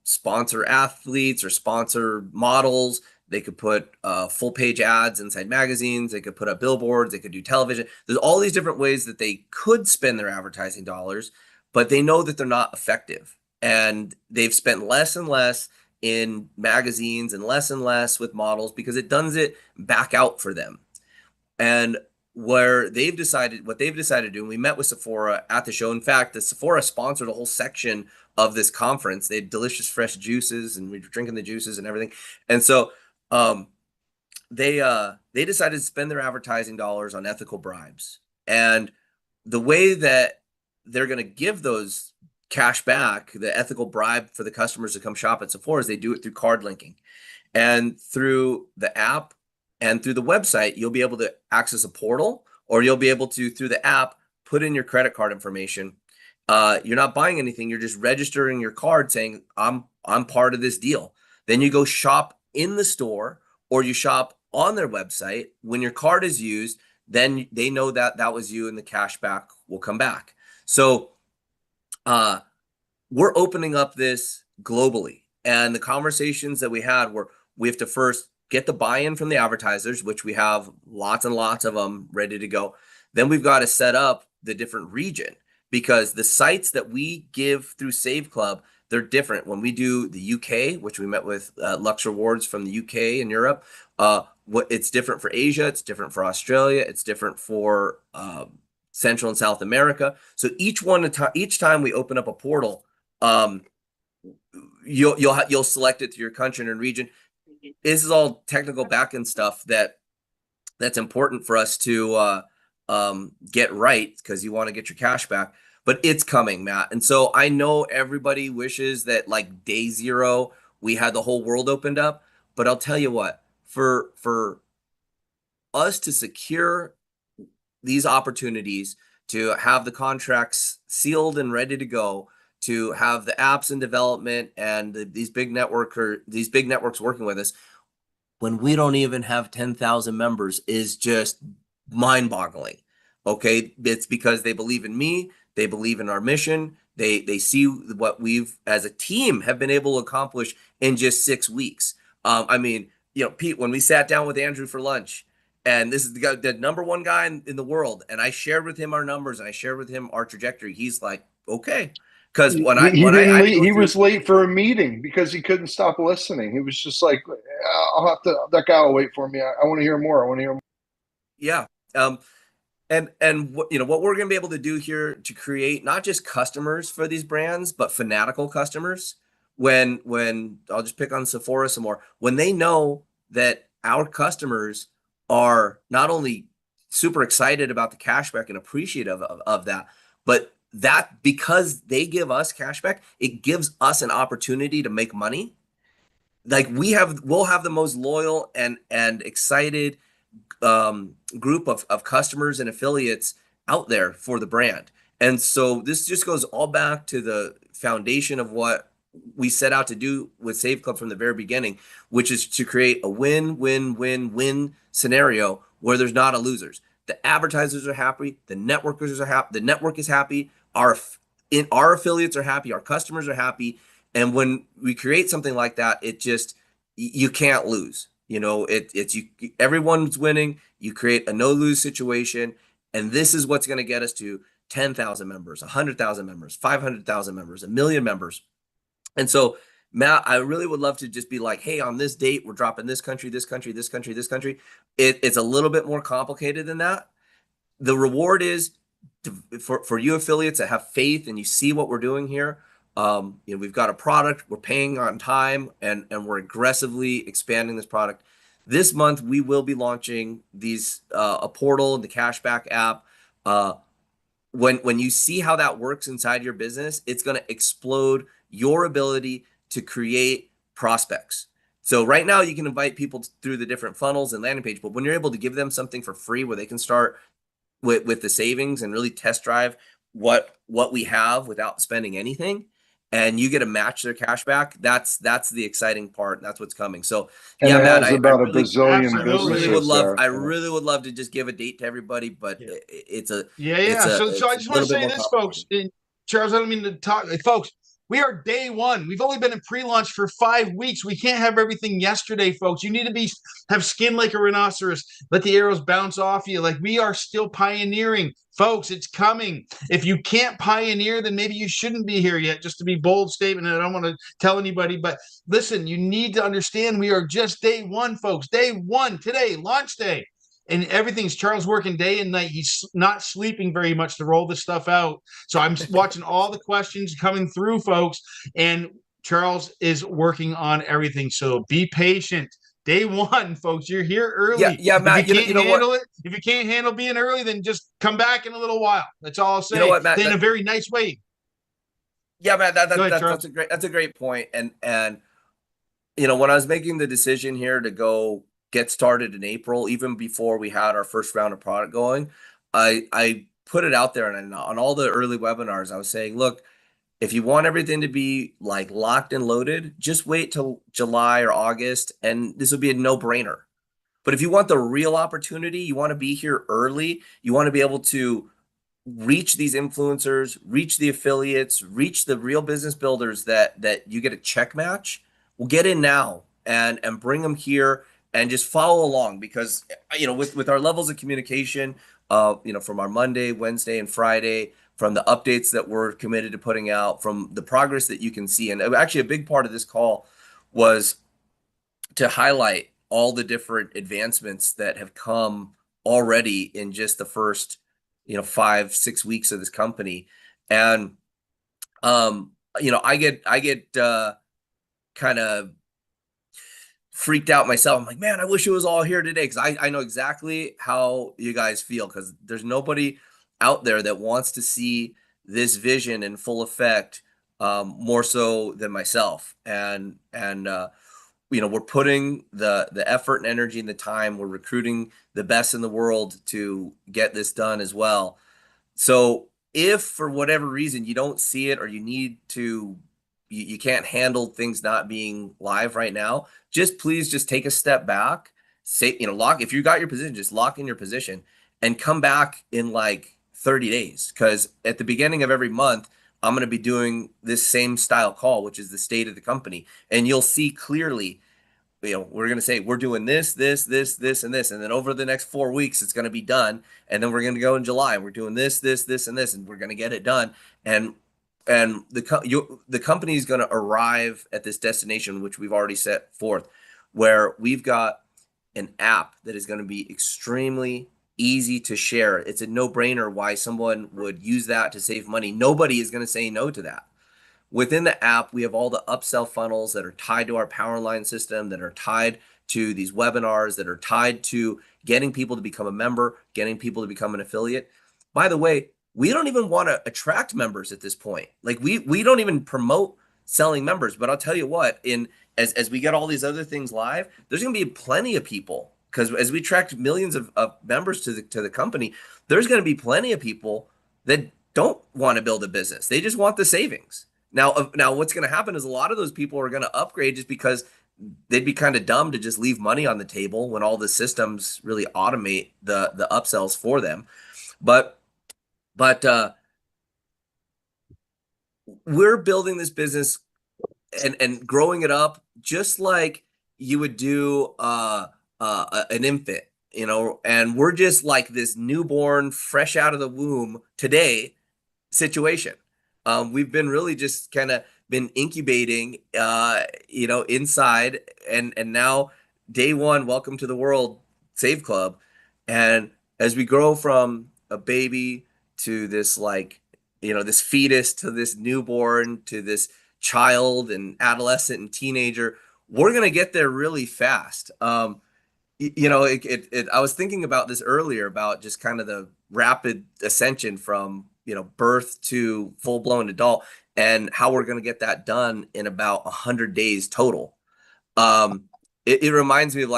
sponsor athletes or sponsor models. They could put full page ads inside magazines. They could put up billboards. They could do television. There's all these different ways that they could spend their advertising dollars, but they know that they're not effective. And they've spent less and less in magazines and less with models because it does it back out for them. And what they've decided to do, and we met with Sephora at the show. In fact, the Sephora sponsored a whole section of this conference. They had delicious fresh juices, and we were drinking the juices and everything. And so they decided to spend their advertising dollars on ethical bribes. And the way that they're going to give those cash back, the ethical bribe for the customers to come shop at Sephora, is they do it through card linking. And through the app and through the website, you'll be able to access a portal, or you'll be able to, through the app, put in your credit card information. You're not buying anything. You're just registering your card saying, I'm part of this deal. Then you go shop in the store, or you shop on their website. When your card is used, then they know that that was you, and the cash back will come back. So we're opening up this globally. And the conversations that we had were, we have to first get the buy-in from the advertisers, which we have lots and lots of them ready to go. Then we've got to set up the different region, because the sites that we give through Save Club, they're different. When we do the UK, which we met with Lux Rewards from the UK and Europe, it's different for Asia, it's different for Australia, it's different for Central and South America. So each time we open up a portal, you'll select it to your country and region. This is all technical backend stuff that's important for us to get right, because you want to get your cash back. But it's coming, Matt. And so I know everybody wishes that like day zero we had the whole world opened up. But I'll tell you what, for us to secure these opportunities, to have the contracts sealed and ready to go, to have the apps in development, and these big networks working with us, when we don't even have 10,000 members, is just mind-boggling. Okay, it's because they believe in me, they believe in our mission, they see what we've as a team have been able to accomplish in just 6 weeks. I mean, Pete, when we sat down with Andrew for lunch, and this is the guy, the number one guy in the world, and I shared with him our numbers and I shared with him our trajectory. He's like, okay, because He didn't I had to leave. go He through, was late for a meeting because he couldn't stop listening. He was just like, I'll have to, that guy will wait for me. I want to hear more. I want to hear more. yeah. And what we're going to be able to do here to create not just customers for these brands, but fanatical customers. When I'll just pick on Sephora some more, when they know that our customers are not only super excited about the cashback and appreciative of that, but that because they give us cashback, it gives us an opportunity to make money. Like we'll have the most loyal and excited group of customers and affiliates out there for the brand. And so this just goes all back to the foundation of what we set out to do with Save Club from the very beginning, which is to create a win-win-win-win scenario where there's not a losers. The advertisers are happy, the networkers are happy, the network is happy, our affiliates are happy, our customers are happy. And when we create something like that, it just, you can't lose. Everyone's winning. You create a no lose situation, and this is what's going to get us to 10,000 members, 100,000 members, 500,000 members, a million members. And so, Matt, I really would love to just be like, hey, on this date, we're dropping this country, this country, this country, this country. It's a little bit more complicated than that. The reward is for you affiliates that have faith and you see what we're doing here. We've got a product, we're paying on time, and we're aggressively expanding this product. This month, we will be launching these a portal, the cashback app. When you see how that works inside your business, it's going to explode your ability to create prospects. So right now, you can invite people through the different funnels and landing page, but when you're able to give them something for free where they can start with the savings and really test drive what we have without spending anything, and you get to match their cash back, that's the exciting part. That's what's coming. So And yeah, it Matt, has I about really, a bazillion Absolutely. businesses I there. really would love to just give a date to everybody, but Yeah. it's a Yeah. So it's I a just want little to bit say more this, folks. complicated. And Charles, I don't mean to talk, folks. We are day one. We've only been in pre-launch for 5 weeks. We can't have everything yesterday, folks. You need to have skin like a rhinoceros. Let the arrows bounce off you. Like we are still pioneering, folks. It's coming. If you can't pioneer, then maybe you shouldn't be here yet. Just to be bold statement, and I don't want to tell anybody, but listen, you need to understand we are just day one, folks. Day one today, launch day. And everything's Charles working day and night. He's not sleeping very much to roll this stuff out. So I'm watching all the questions coming through, folks, and Charles is working on everything. So be patient. Day one, folks, you're here early. Yeah, Matt. If you can't You know what? handle it, if you can't handle being early, then just come back in a little while. That's all I'll say. You know what, Matt? In a very nice way. Yeah, Matt. Go ahead, Charles. That's a great point. And when I was making the decision here to go get started in April, even before we had our first round of product going, I put it out there, and on all the early webinars, I was saying, look, if you want everything to be like locked and loaded, just wait till July or August, and this will be a no-brainer. But if you want the real opportunity, you want to be here early, you want to be able to reach these influencers, reach the affiliates, reach the real business builders that you get a check match, well, get in now and bring them here and just follow along, because with our levels of communication, from our Monday, Wednesday, and Friday, from the updates that we're committed to putting out, from the progress that you can see. And actually a big part of this call was to highlight all the different advancements that have come already in just the first 5-6 weeks of this company. And I get kind of freaked out myself. I'm like, man, I wish it was all here today, because I know exactly how you guys feel, because there's nobody out there that wants to see this vision in full effect more so than myself. And we're putting the effort and energy and the time. We're recruiting the best in the world to get this done as well. So if for whatever reason you don't see it, or you can't handle things not being live right now, please take a step back. Say, if you got your position, just lock in your position and come back in like 30 days. Because at the beginning of every month, I'm going to be doing this same style call, which is the state of the company. And you'll see clearly, we're going to say we're doing this, this, this, this, and this. And then over the next 4 weeks, it's going to be done. And then we're going to go in July. We're doing this, this, this, and this, and we're going to get it done. And the company is going to arrive at this destination, which we've already set forth, where we've got an app that is going to be extremely easy to share. It's a no-brainer why someone would use that to save money. Nobody is going to say no to that. Within the app, we have all the upsell funnels that are tied to our Powerline system, that are tied to these webinars, that are tied to getting people to become a member, getting people to become an affiliate. By the way, we don't even want to attract members at this point. Like we don't even promote selling members, but I'll tell you what, as we get all these other things live, there's going to be plenty of people, because as we attract millions of members to the company, there's going to be plenty of people that don't want to build a business. They just want the savings. Now what's going to happen is a lot of those people are going to upgrade just because they'd be kind of dumb to just leave money on the table when all the systems really automate the upsells for them. But we're building this business and growing it up just like you would do an infant, and we're just like this newborn, fresh out of the womb today situation. We've been really just kind of been incubating, inside, and now day one, welcome to the world, Save Club. And as we grow from a baby to this, this fetus, to this newborn, to this child and adolescent and teenager, we're going to get there really fast. I was thinking about this earlier, about just kind of the rapid ascension from, birth to full-blown adult, and how we're going to get that done in about 100 days total. It reminds me of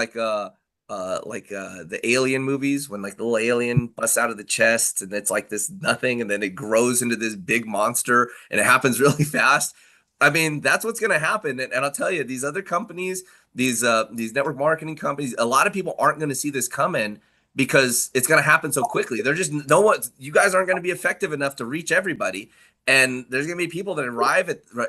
the Alien movies, when like the little alien busts out of the chest and it's like this nothing, and then it grows into this big monster, and it happens really fast. I mean, that's what's going to happen. And I'll tell you, these other companies, these network marketing companies, a lot of people aren't going to see this coming, because it's going to happen so quickly. They're just, you guys aren't going to be effective enough to reach everybody. And there's going to be people that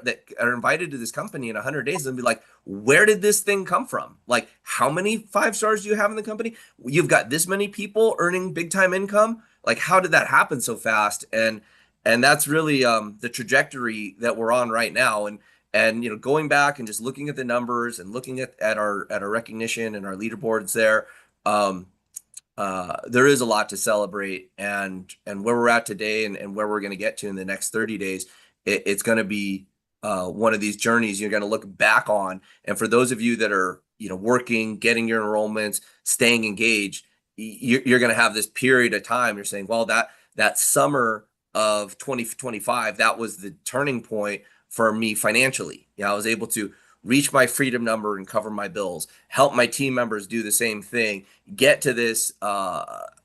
that are invited to this company in 100 days and be like, where did this thing come from? Like, how many 5 stars do you have in the company? You've got this many people earning big time income. Like, how did that happen so fast? And that's really the trajectory that we're on right now. And going back and just looking at the numbers and looking at our recognition and our leaderboards there, there is a lot to celebrate, and where we're at today and where we're going to get to in the next 30 days, it's going to be one of these journeys you're going to look back on. And for those of you that are, working, getting your enrollments, staying engaged, you're going to have this period of time. You're saying, well, that summer of 2025, that was the turning point for me financially. I was able to reach my freedom number and cover my bills, help my team members do the same thing, get to this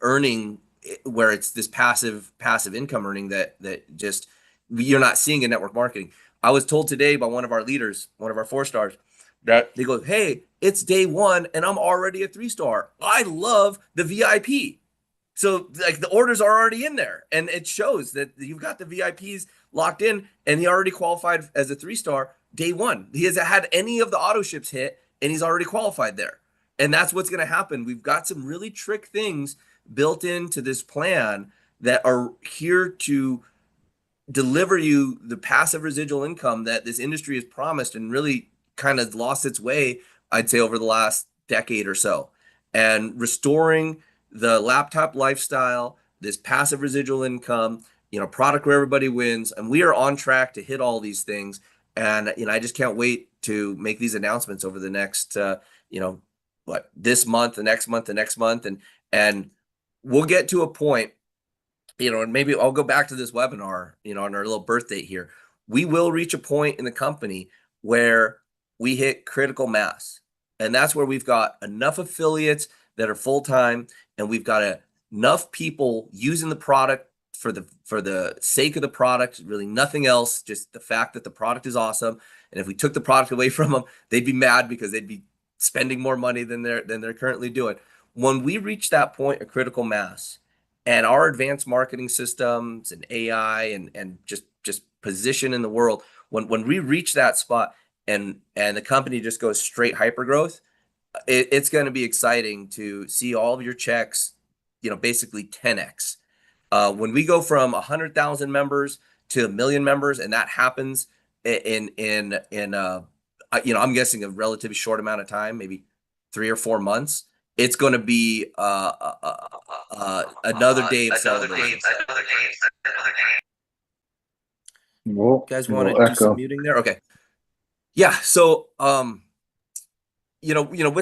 earning where it's this passive income earning that just you're not seeing in network marketing. I was told today by one of our leaders, one of our 4 stars, that they go, hey, it's day 1 and I'm already a 3-star. I love the VIP. So like the orders are already in there, and it shows that you've got the VIPs locked in, and he already qualified as a 3-star day 1. He hasn't had any of the auto ships hit, and he's already qualified there. And that's what's going to happen. We've got some really trick things built into this plan that are here to deliver you the passive residual income that this industry has promised and really kind of lost its way, I'd say, over the last decade or so. And restoring the laptop lifestyle, this passive residual income, product where everybody wins. And we are on track to hit all these things. And, I just can't wait to make these announcements over the next, this month, the next month. And we'll get to a point, and maybe I'll go back to this webinar, on our little birth date here. We will reach a point in the company where we hit critical mass. And that's where we've got enough affiliates that are full-time, and we've got enough people using the product for the sake of the product, really nothing else, just the fact that the product is awesome. And if we took the product away from them, they'd be mad because they'd be spending more money than they're currently doing. When we reach that point of critical mass And our advanced marketing systems and AI and just position in the world, when we reach that spot and the company just goes straight hyper growth, it's going to be exciting to see all of your checks, basically 10x. When we go from 100,000 members to 1 million members, and that happens in I'm guessing a relatively short amount of time, maybe 3 or 4 months, it's going to be another day of celebration. Well, You guys want to do some muting there? Okay. Yeah. So, with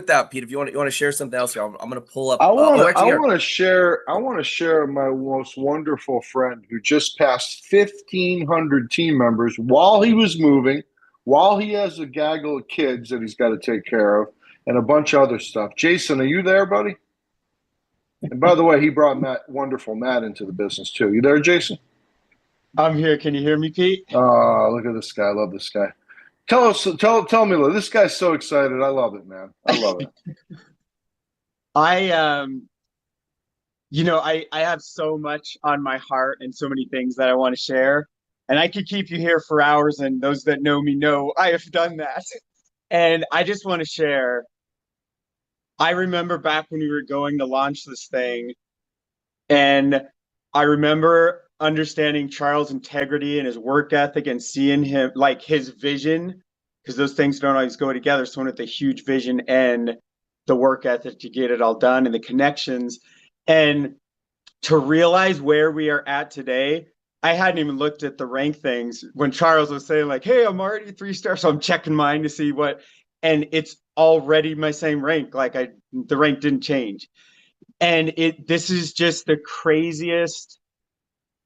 that, Pete, if you want to share something else here, I'm going to pull up. I want to share my most wonderful friend who just passed 1,500 team members while he was moving, while he has a gaggle of kids that he's got to take care of, and a bunch of other stuff. Jason, are you there, buddy? And by the way, he brought wonderful Matt into the business too. You there, Jason? I'm here. Can you hear me, Pete? Oh, look at this guy. I love this guy. Tell me, this guy's so excited. I love it, man. I love it. I have so much on my heart and so many things that I want to share. And I could keep you here for hours, and those that know me know I have done that. And I just want to share. I remember back when we were going to launch this thing, and I remember understanding Charles' integrity and his work ethic and seeing him, like his vision, because those things don't always go together. Someone with a huge vision and the work ethic to get it all done and the connections. And to realize where we are at today, I hadn't even looked at the rank things when Charles was saying like, hey, I'm already 3 stars. So I'm checking mine to see what, and it's already my same rank. Like the rank didn't change. And this is just the craziest.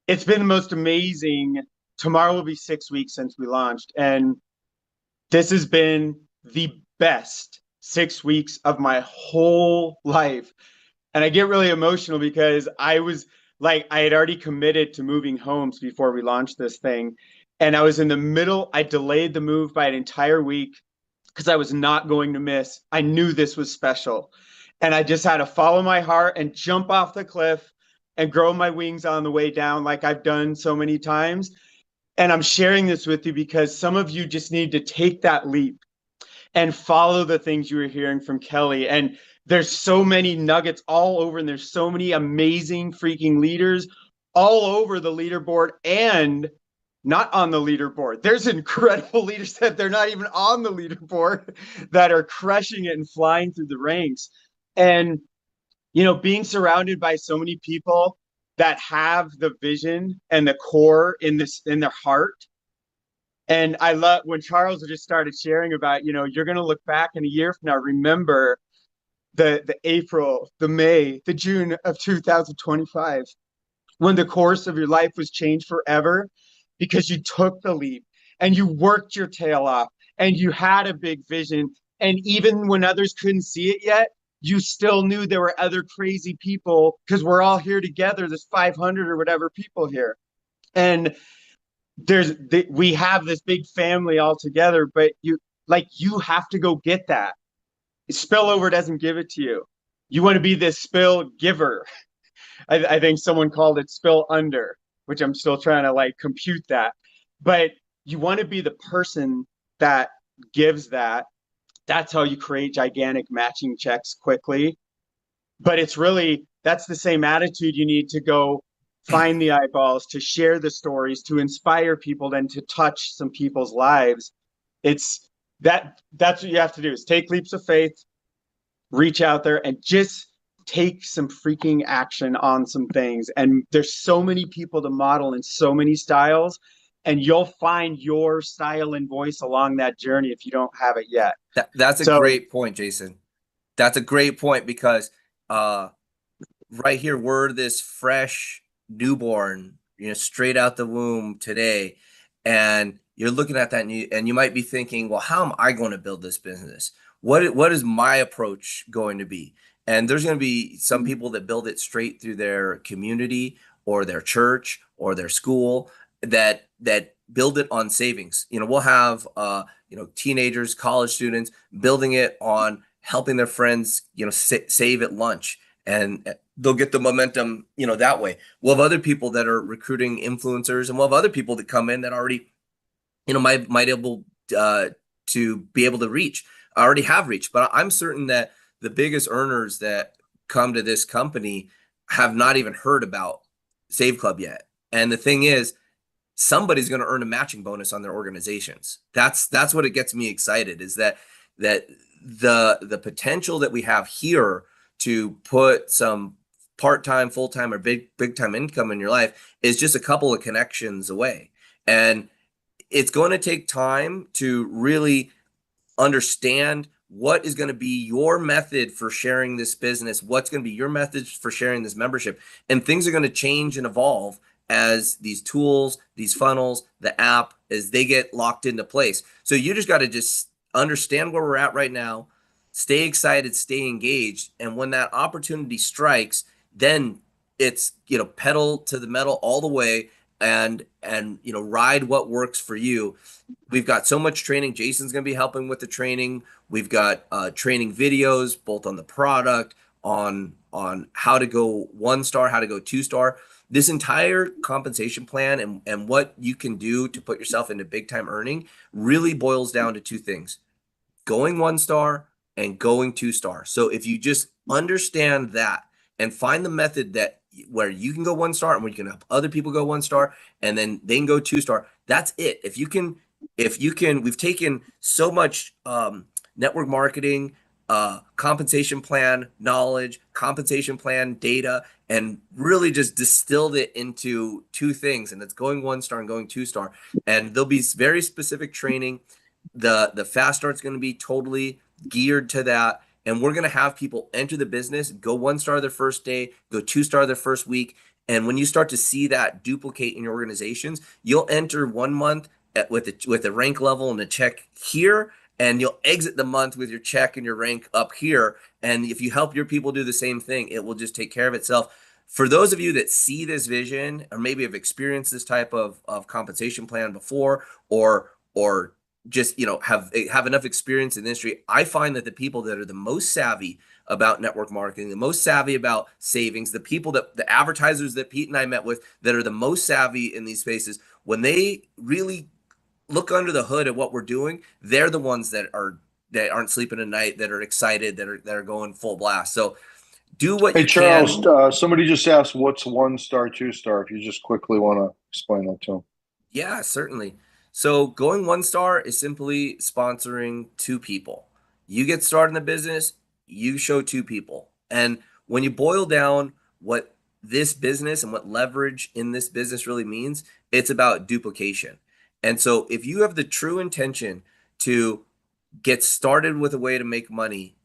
It's been the most amazing. Tomorrow will be 6 weeks since we launched. And this has been the best 6 weeks of my whole life. And I get really emotional because I had already committed to moving homes before we launched this thing. And I was in the middle. I delayed the move by an entire week because I was not going to miss. I knew this was special. And I just had to follow my heart and jump off the cliff and grow my wings on the way down like I've done so many times. And I'm sharing this with you because some of you just need to take that leap and follow the things you were hearing from Kelly. And there's so many nuggets all over, and there's so many amazing freaking leaders all over the leaderboard and not on the leaderboard. There's incredible leaders that they're not even on the leaderboard that are crushing it and flying through the ranks. And being surrounded by so many people that have the vision and the core in their heart. And I love when Charles just started sharing about, you're going to look back in a year from now, remember the April, the May, the June of 2025, when the course of your life was changed forever because you took the leap and you worked your tail off and you had a big vision. And even when others couldn't see it yet, you still knew there were other crazy people because we're all here together. There's 500 or whatever people here. And we have this big family all together, but you have to go get that. Spillover doesn't give it to you. You want to be this spill giver. I think someone called it spill under, which I'm still trying to compute that. But you want to be the person that gives that. That's how you create gigantic matching checks quickly. But that's the same attitude you need to go find the eyeballs, to share the stories, to inspire people, then to touch some people's lives. That's what you have to do, is take leaps of faith, reach out there and just take some freaking action on some things. And there's so many people to model in so many styles. And you'll find your style and voice along that journey if you don't have it yet. That's a great point, Jason. That's a great point because right here, we're this fresh newborn, straight out the womb today. And you're looking at that and you might be thinking, well, how am I going to build this business? What is my approach going to be? And there's going to be some people that build it straight through their community or their church or their school that build it on savings. We'll have teenagers, college students building it on helping their friends, save at lunch and they'll get the momentum, that way. We'll have other people that are recruiting influencers, and we'll have other people that come in that already, might able to be able to reach. I already have reached, but I'm certain that the biggest earners that come to this company have not even heard about Save Club yet. And the thing is, somebody's going to earn a matching bonus on their organizations. That's what it gets me excited, is that the potential that we have here to put some part-time, full-time, or big time income in your life is just a couple of connections away. And it's going to take time to really understand what is going to be your method for sharing this business, what's going to be your method for sharing this membership. And things are going to change and evolve as these tools, these funnels, the app, as they get locked into place. So you just got to just understand where we're at right now, stay excited, stay engaged. And when that opportunity strikes, then it's, pedal to the metal all the way, and ride what works for you. We've got so much training. Jason's going to be helping with the training. We've got training videos, both on the product, on how to go 1-star, how to go 2-star. This entire compensation plan and what you can do to put yourself into big time earning really boils down to two things: going 1-star and going 2-star. So if you just understand that and find the method that where you can go 1-star and where you can help other people go 1-star, and then they can go 2-star, that's it. If you can, we've taken so much network marketing, compensation plan knowledge, compensation plan data, and really just distilled it into two things, and it's going 1-star and going 2-star. And there'll be very specific training. The fast start's going to be totally geared to that. And we're going to have people enter the business, go 1-star their first day, go 2-star their first week. And when you start to see that duplicate in your organizations, you'll enter 1 month with a rank level and a check here, and you'll exit the month with your check and your rank up here. And if you help your people do the same thing, it will just take care of itself. For those of you that see this vision, or maybe have experienced this type of compensation plan before, or just have enough experience in the industry, I find that the people that are the most savvy about network marketing, the most savvy about savings, the advertisers that Pete and I met with that are the most savvy in these spaces, when they really look under the hood at what we're doing, they're the ones that aren't sleeping at night, that are excited, that are going full blast. So do what Hey, you Charles, can. somebody just asked what's 1-star, 2-star, if you just quickly want to explain that to them. Yeah, certainly. So going 1-star is simply sponsoring 2 people. You get started in the business, you show 2 people. And when you boil down what this business and what leverage in this business really means, it's about duplication. And so if you have the true intention to get started with a way to make money,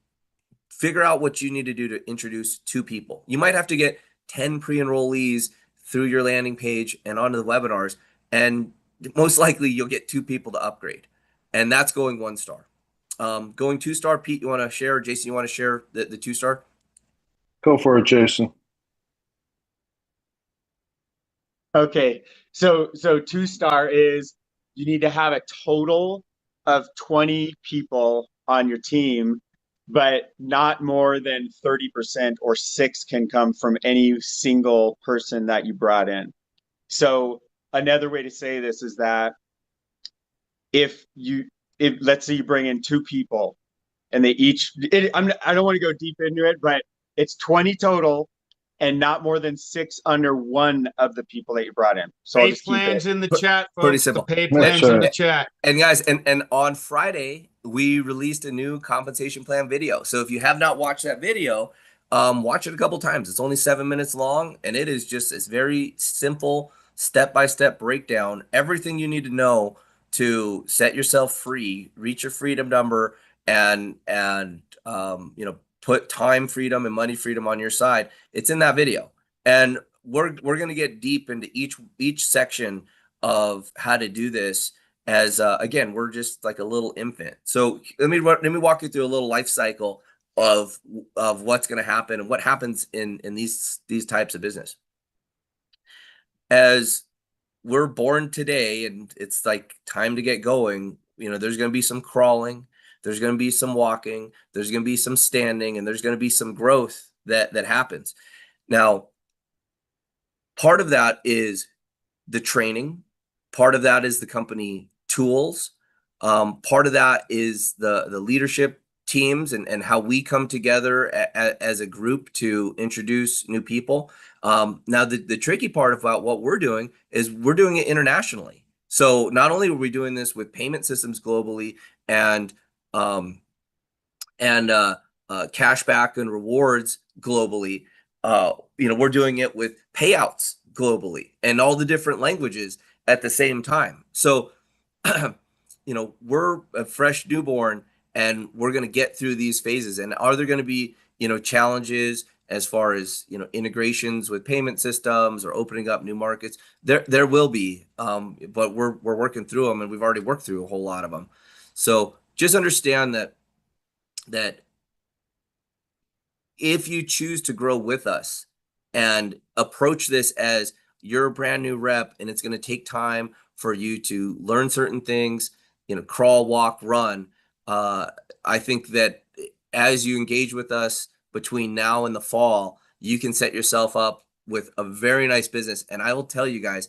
figure out what you need to do to introduce 2 people. You might have to get 10 pre-enrollees through your landing page and onto the webinars, and most likely you'll get 2 people to upgrade. And that's going 1-star. Going 2-star, Pete, you want to share, or Jason, you want to share the 2-star? Go for it, Jason. Okay, so 2-star is you need to have a total of 20 people on your team, but not more than 30%, or 6 can come from any single person that you brought in. So another way to say this is that if let's say you bring in 2 people and they each, I don't want to go deep into it, but it's 20 total, and not more than 6 under one of the people that you brought in. So I'll Pay just keep plans it in the chat, folks. Pretty simple. The pay plans in the chat. And guys, and on Friday, we released a new compensation plan video. So if you have not watched that video, watch it a couple times. It's only 7 minutes long, and it is just this very simple step-by-step breakdown. Everything you need to know to set yourself free, reach your freedom number, and put time freedom and money freedom on your side. It's in that video. And we're going to get deep into each section of how to do this, as again, we're just like a little infant. So let me walk you through a little life cycle of what's going to happen and what happens in these types of business. As we're born today and it's like time to get going, there's going to be some crawling, there's going to be some walking, there's going to be some standing, and there's going to be some growth that happens. Now, part of that is the training. Part of that is the company tools. Part of that is the leadership teams and how we come together as a group to introduce new people. Now, the tricky part about what we're doing is we're doing it internationally. So not only are we doing this with payment systems globally and cashback and rewards globally, we're doing it with payouts globally and all the different languages at the same time. So, we're a fresh newborn and we're going to get through these phases. And are there going to be, challenges as far as, integrations with payment systems or opening up new markets? There will be, but we're working through them, and we've already worked through a whole lot of them. So just understand that if you choose to grow with us and approach this as you're a brand new rep and it's going to take time for you to learn certain things, crawl, walk, run. I think that as you engage with us between now and the fall, you can set yourself up with a very nice business. And I will tell you guys,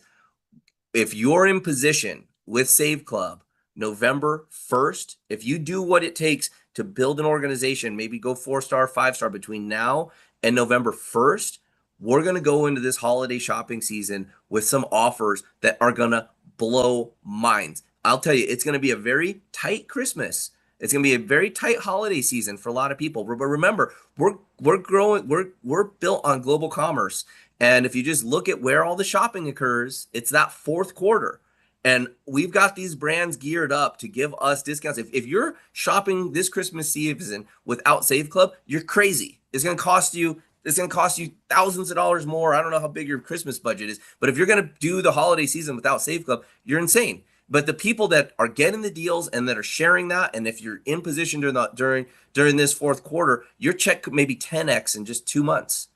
if you're in position with Save Club November 1st, if you do what it takes to build an organization, maybe go 4-star, 5-star between now and November 1st, we're going to go into this holiday shopping season with some offers that are going to blow minds. I'll tell you, it's going to be a very tight Christmas. It's going to be a very tight holiday season for a lot of people. But remember, we're growing, we're built on global commerce. And if you just look at where all the shopping occurs, it's that fourth quarter. And we've got these brands geared up to give us discounts. If you're shopping this Christmas season without Save Club, you're crazy. It's going to cost you thousands of dollars more. I don't know how big your Christmas budget is, but if you're going to do the holiday season without Save Club, you're insane. But the people that are getting the deals and that are sharing that, and if you're in position during this fourth quarter, your check could maybe 10x in just 2 months.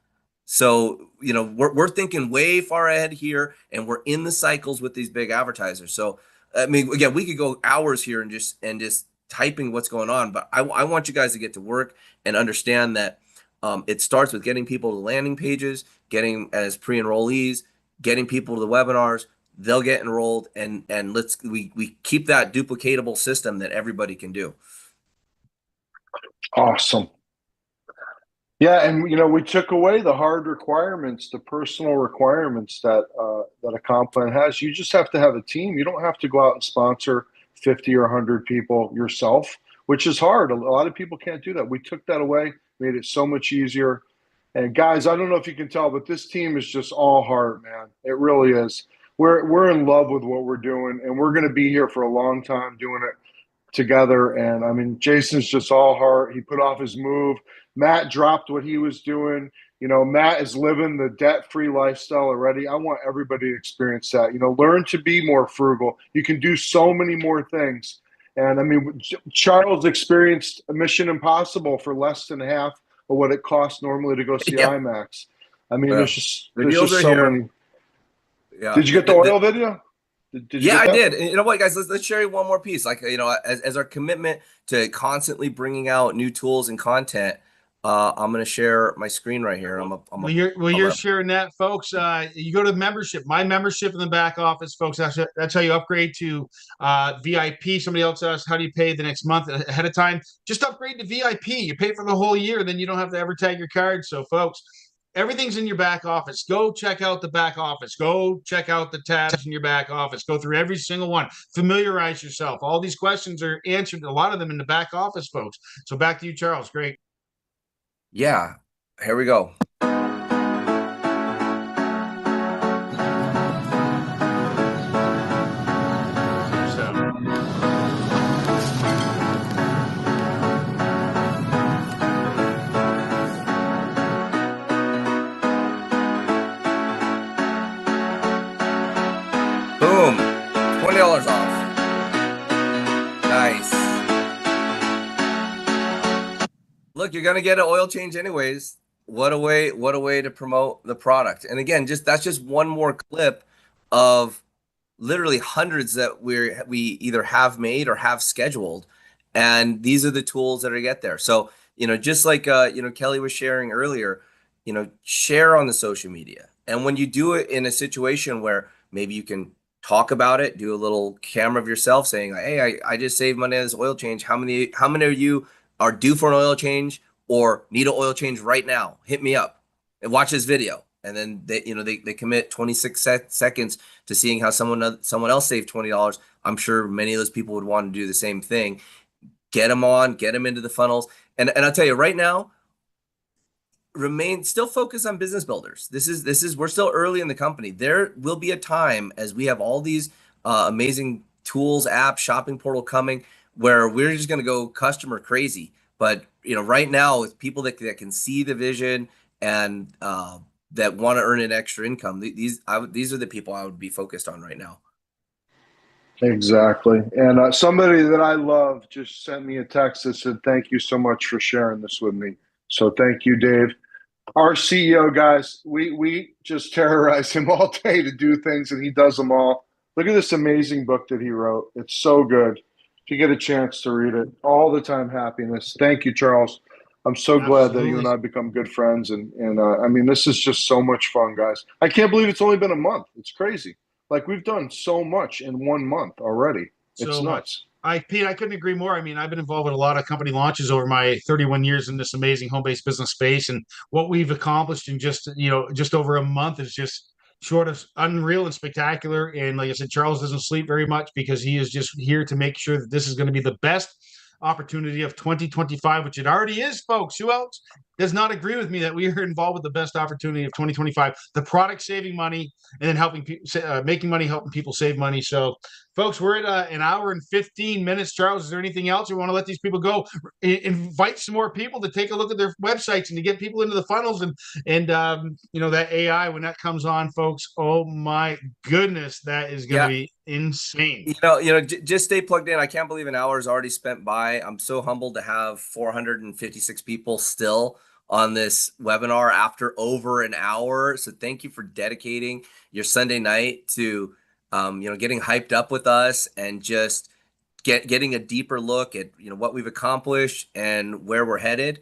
So, we're thinking way far ahead here, and we're in the cycles with these big advertisers. So, I mean, again, we could go hours here and just typing what's going on, but I want you guys to get to work and understand that it starts with getting people to landing pages, getting as pre-enrollees, getting people to the webinars. They'll get enrolled, and we keep that duplicatable system that everybody can do. Awesome. Yeah, and we took away the hard requirements, the personal requirements that a comp plan has. You just have to have a team. You don't have to go out and sponsor 50 or 100 people yourself, which is hard. A lot of people can't do that. We took that away, made it so much easier. And guys, I don't know if you can tell, but this team is just all heart, man. It really is. We're in love with what we're doing, and we're going to be here for a long time doing it together. And I mean, Jason's just all heart. He put off his move. Matt dropped what he was doing. Matt is living the debt-free lifestyle already. I want everybody to experience that. Learn to be more frugal. You can do so many more things. And I mean, Charles experienced a Mission Impossible for less than half of what it costs normally to go see IMAX. I mean, there's just so many. Yeah. Did you get the oil video? Did you yeah, get I did. And you know what, guys? Let's share one more piece. Like, as our commitment to constantly bringing out new tools and content, I'm going to share my screen right here. You're sharing that, folks. You go to membership, my membership in the back office, folks. That's how you upgrade to VIP. Somebody else asked, how do you pay the next month ahead of time? Just upgrade to VIP. You pay for the whole year, then you don't have to ever tag your card. So, folks, everything's in your back office. Go check out the back office. Go check out the tabs in your back office. Go through every single one. Familiarize yourself. All these questions are answered, a lot of them in the back office, folks. So back to you, Charles. Great. Yeah, here we go. Boom, $20 off. Nice. Look, you're gonna get an oil change anyways. What a way to promote the product. And again, that's just one more clip of literally hundreds that we either have made or have scheduled. And these are the tools that are get there. So, just like Kelly was sharing earlier, share on the social media. And when you do it in a situation where maybe you can talk about it, do a little camera of yourself saying, like, hey, I just saved money on this oil change. How many of you are due for an oil change or need an oil change right now? Hit me up and watch this video. And then they commit 26 seconds to seeing how someone else saved $20. I'm sure many of those people would want to do the same thing. Get them into the funnels. And I'll tell you right now, still focus on business builders. We're still early in the company. There will be a time as we have all these amazing tools, apps, shopping portal coming where we're just going to go customer crazy. But right now, with people that can see the vision and that want to earn an extra income, these are the people I would be focused on right now. Exactly. And somebody that I love just sent me a text that said, thank you so much for sharing this with me. So thank you, Dave. Our CEO, guys, we just terrorize him all day to do things, and he does them all. Look at this amazing book that he wrote. It's so good. If you get a chance to read it, All the Time Happiness. Thank you, Charles. I'm so glad that you and I become good friends. And I mean, this is just so much fun, guys. I can't believe it's only been a month. It's crazy. Like, we've done so much in 1 month already. It's nuts. Pete, I couldn't agree more. I mean, I've been involved with a lot of company launches over my 31 years in this amazing home-based business space, and what we've accomplished in just over a month is just short of unreal and spectacular. And like I said, Charles doesn't sleep very much because he is just here to make sure that this is going to be the best opportunity of 2025, which it already is, folks. Who else does not agree with me that we are involved with the best opportunity of 2025? The product saving money and then helping people, making money, helping people save money. So, folks, we're at an hour and 15 minutes. Charles, is there anything else you want to let these people go? Invite some more people to take a look at their websites and to get people into the funnels and that AI when that comes on, folks. Oh my goodness, that is going to be insane. Just stay plugged in. I can't believe an hour is already spent by. I'm so humbled to have 456 people still on this webinar after over an hour. So thank you for dedicating your Sunday night to getting hyped up with us and just getting a deeper look at what we've accomplished and where we're headed.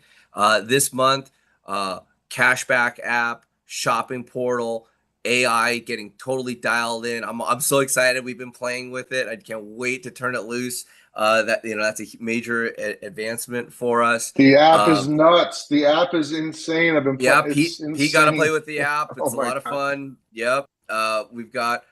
This month, cashback app, shopping portal, AI getting totally dialed in. I'm so excited. We've been playing with it. I can't wait to turn it loose. That's a major advancement for us. The app is nuts. The app is insane. I've been playing. Pete got to play with the app. It's a lot of fun. Yep. We've got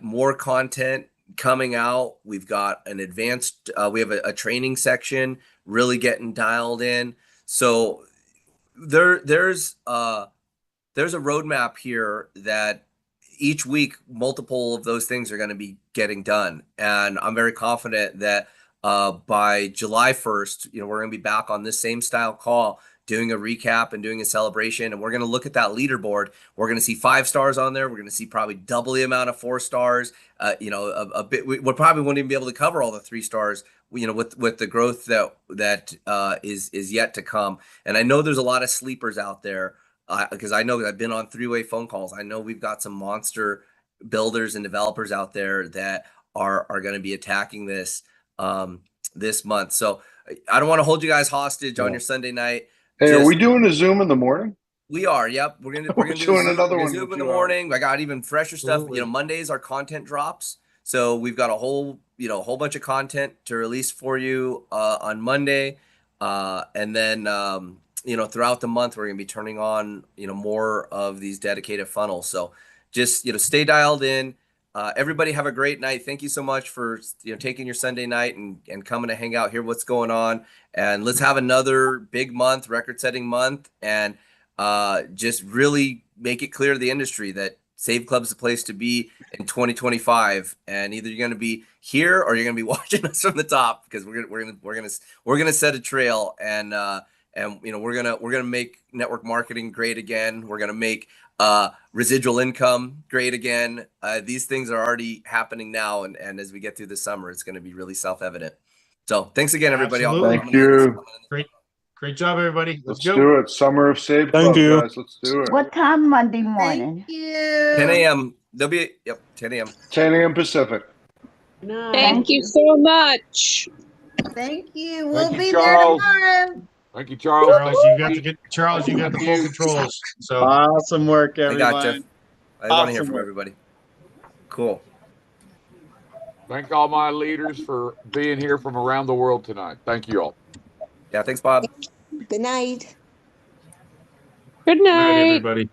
more content coming out. We've got an advanced. We have a training section really getting dialed in. So there's a roadmap here that each week multiple of those things are going to be getting done, and I'm very confident that by July 1st, we're going to be back on this same style call doing a recap and doing a celebration, and we're going to look at that leaderboard. We're going to see 5 stars on there. We're going to see probably double the amount of 4 stars. A bit. We probably won't even be able to cover all the 3 stars. With the growth that is yet to come. And I know there's a lot of sleepers out there because I know that I've been on 3-way phone calls. I know we've got some monster builders and developers out there that are going to be attacking this this month. So I don't want to hold you guys hostage on your Sunday night. Hey, are we doing a Zoom in the morning? We are. Yep. We're gonna do another one Zoom in the morning. I got even fresher stuff. Mondays our content drops. So we've got a whole bunch of content to release for you on Monday. And then throughout the month we're going to be turning on more of these dedicated funnels. So just stay dialed in. Everybody have a great night. Thank you so much for taking your Sunday night and coming to hang out, hear what's going on, and let's have another big month, record-setting month, and just really make it clear to the industry that Save Club's the place to be in 2025, and either you're going to be here or you're going to be watching us from the top, because we're gonna set a trail, and we're gonna make network marketing great again. We're gonna make residual income great again. These things are already happening now, and as we get through the summer, it's going to be really self-evident. So thanks again, everybody. Thank you. Great job, everybody. Let's do it. Summer of Save Club, guys. Let's do it. What time Monday morning? Thank you. 10 a.m. There'll be 10 a.m. 10 a.m. Pacific. Thank you so much. Thank you. We'll you, be Charles. there tomorrow. Thank you, Charles. Charles, you got the full controls. So Awesome work, I everyone. gotcha. I want to hear Awesome from work. everybody. Cool. Thank all my leaders for being here from around the world tonight. Thank you all. Yeah, thanks, Bob. Good night. Good good night, night. everybody.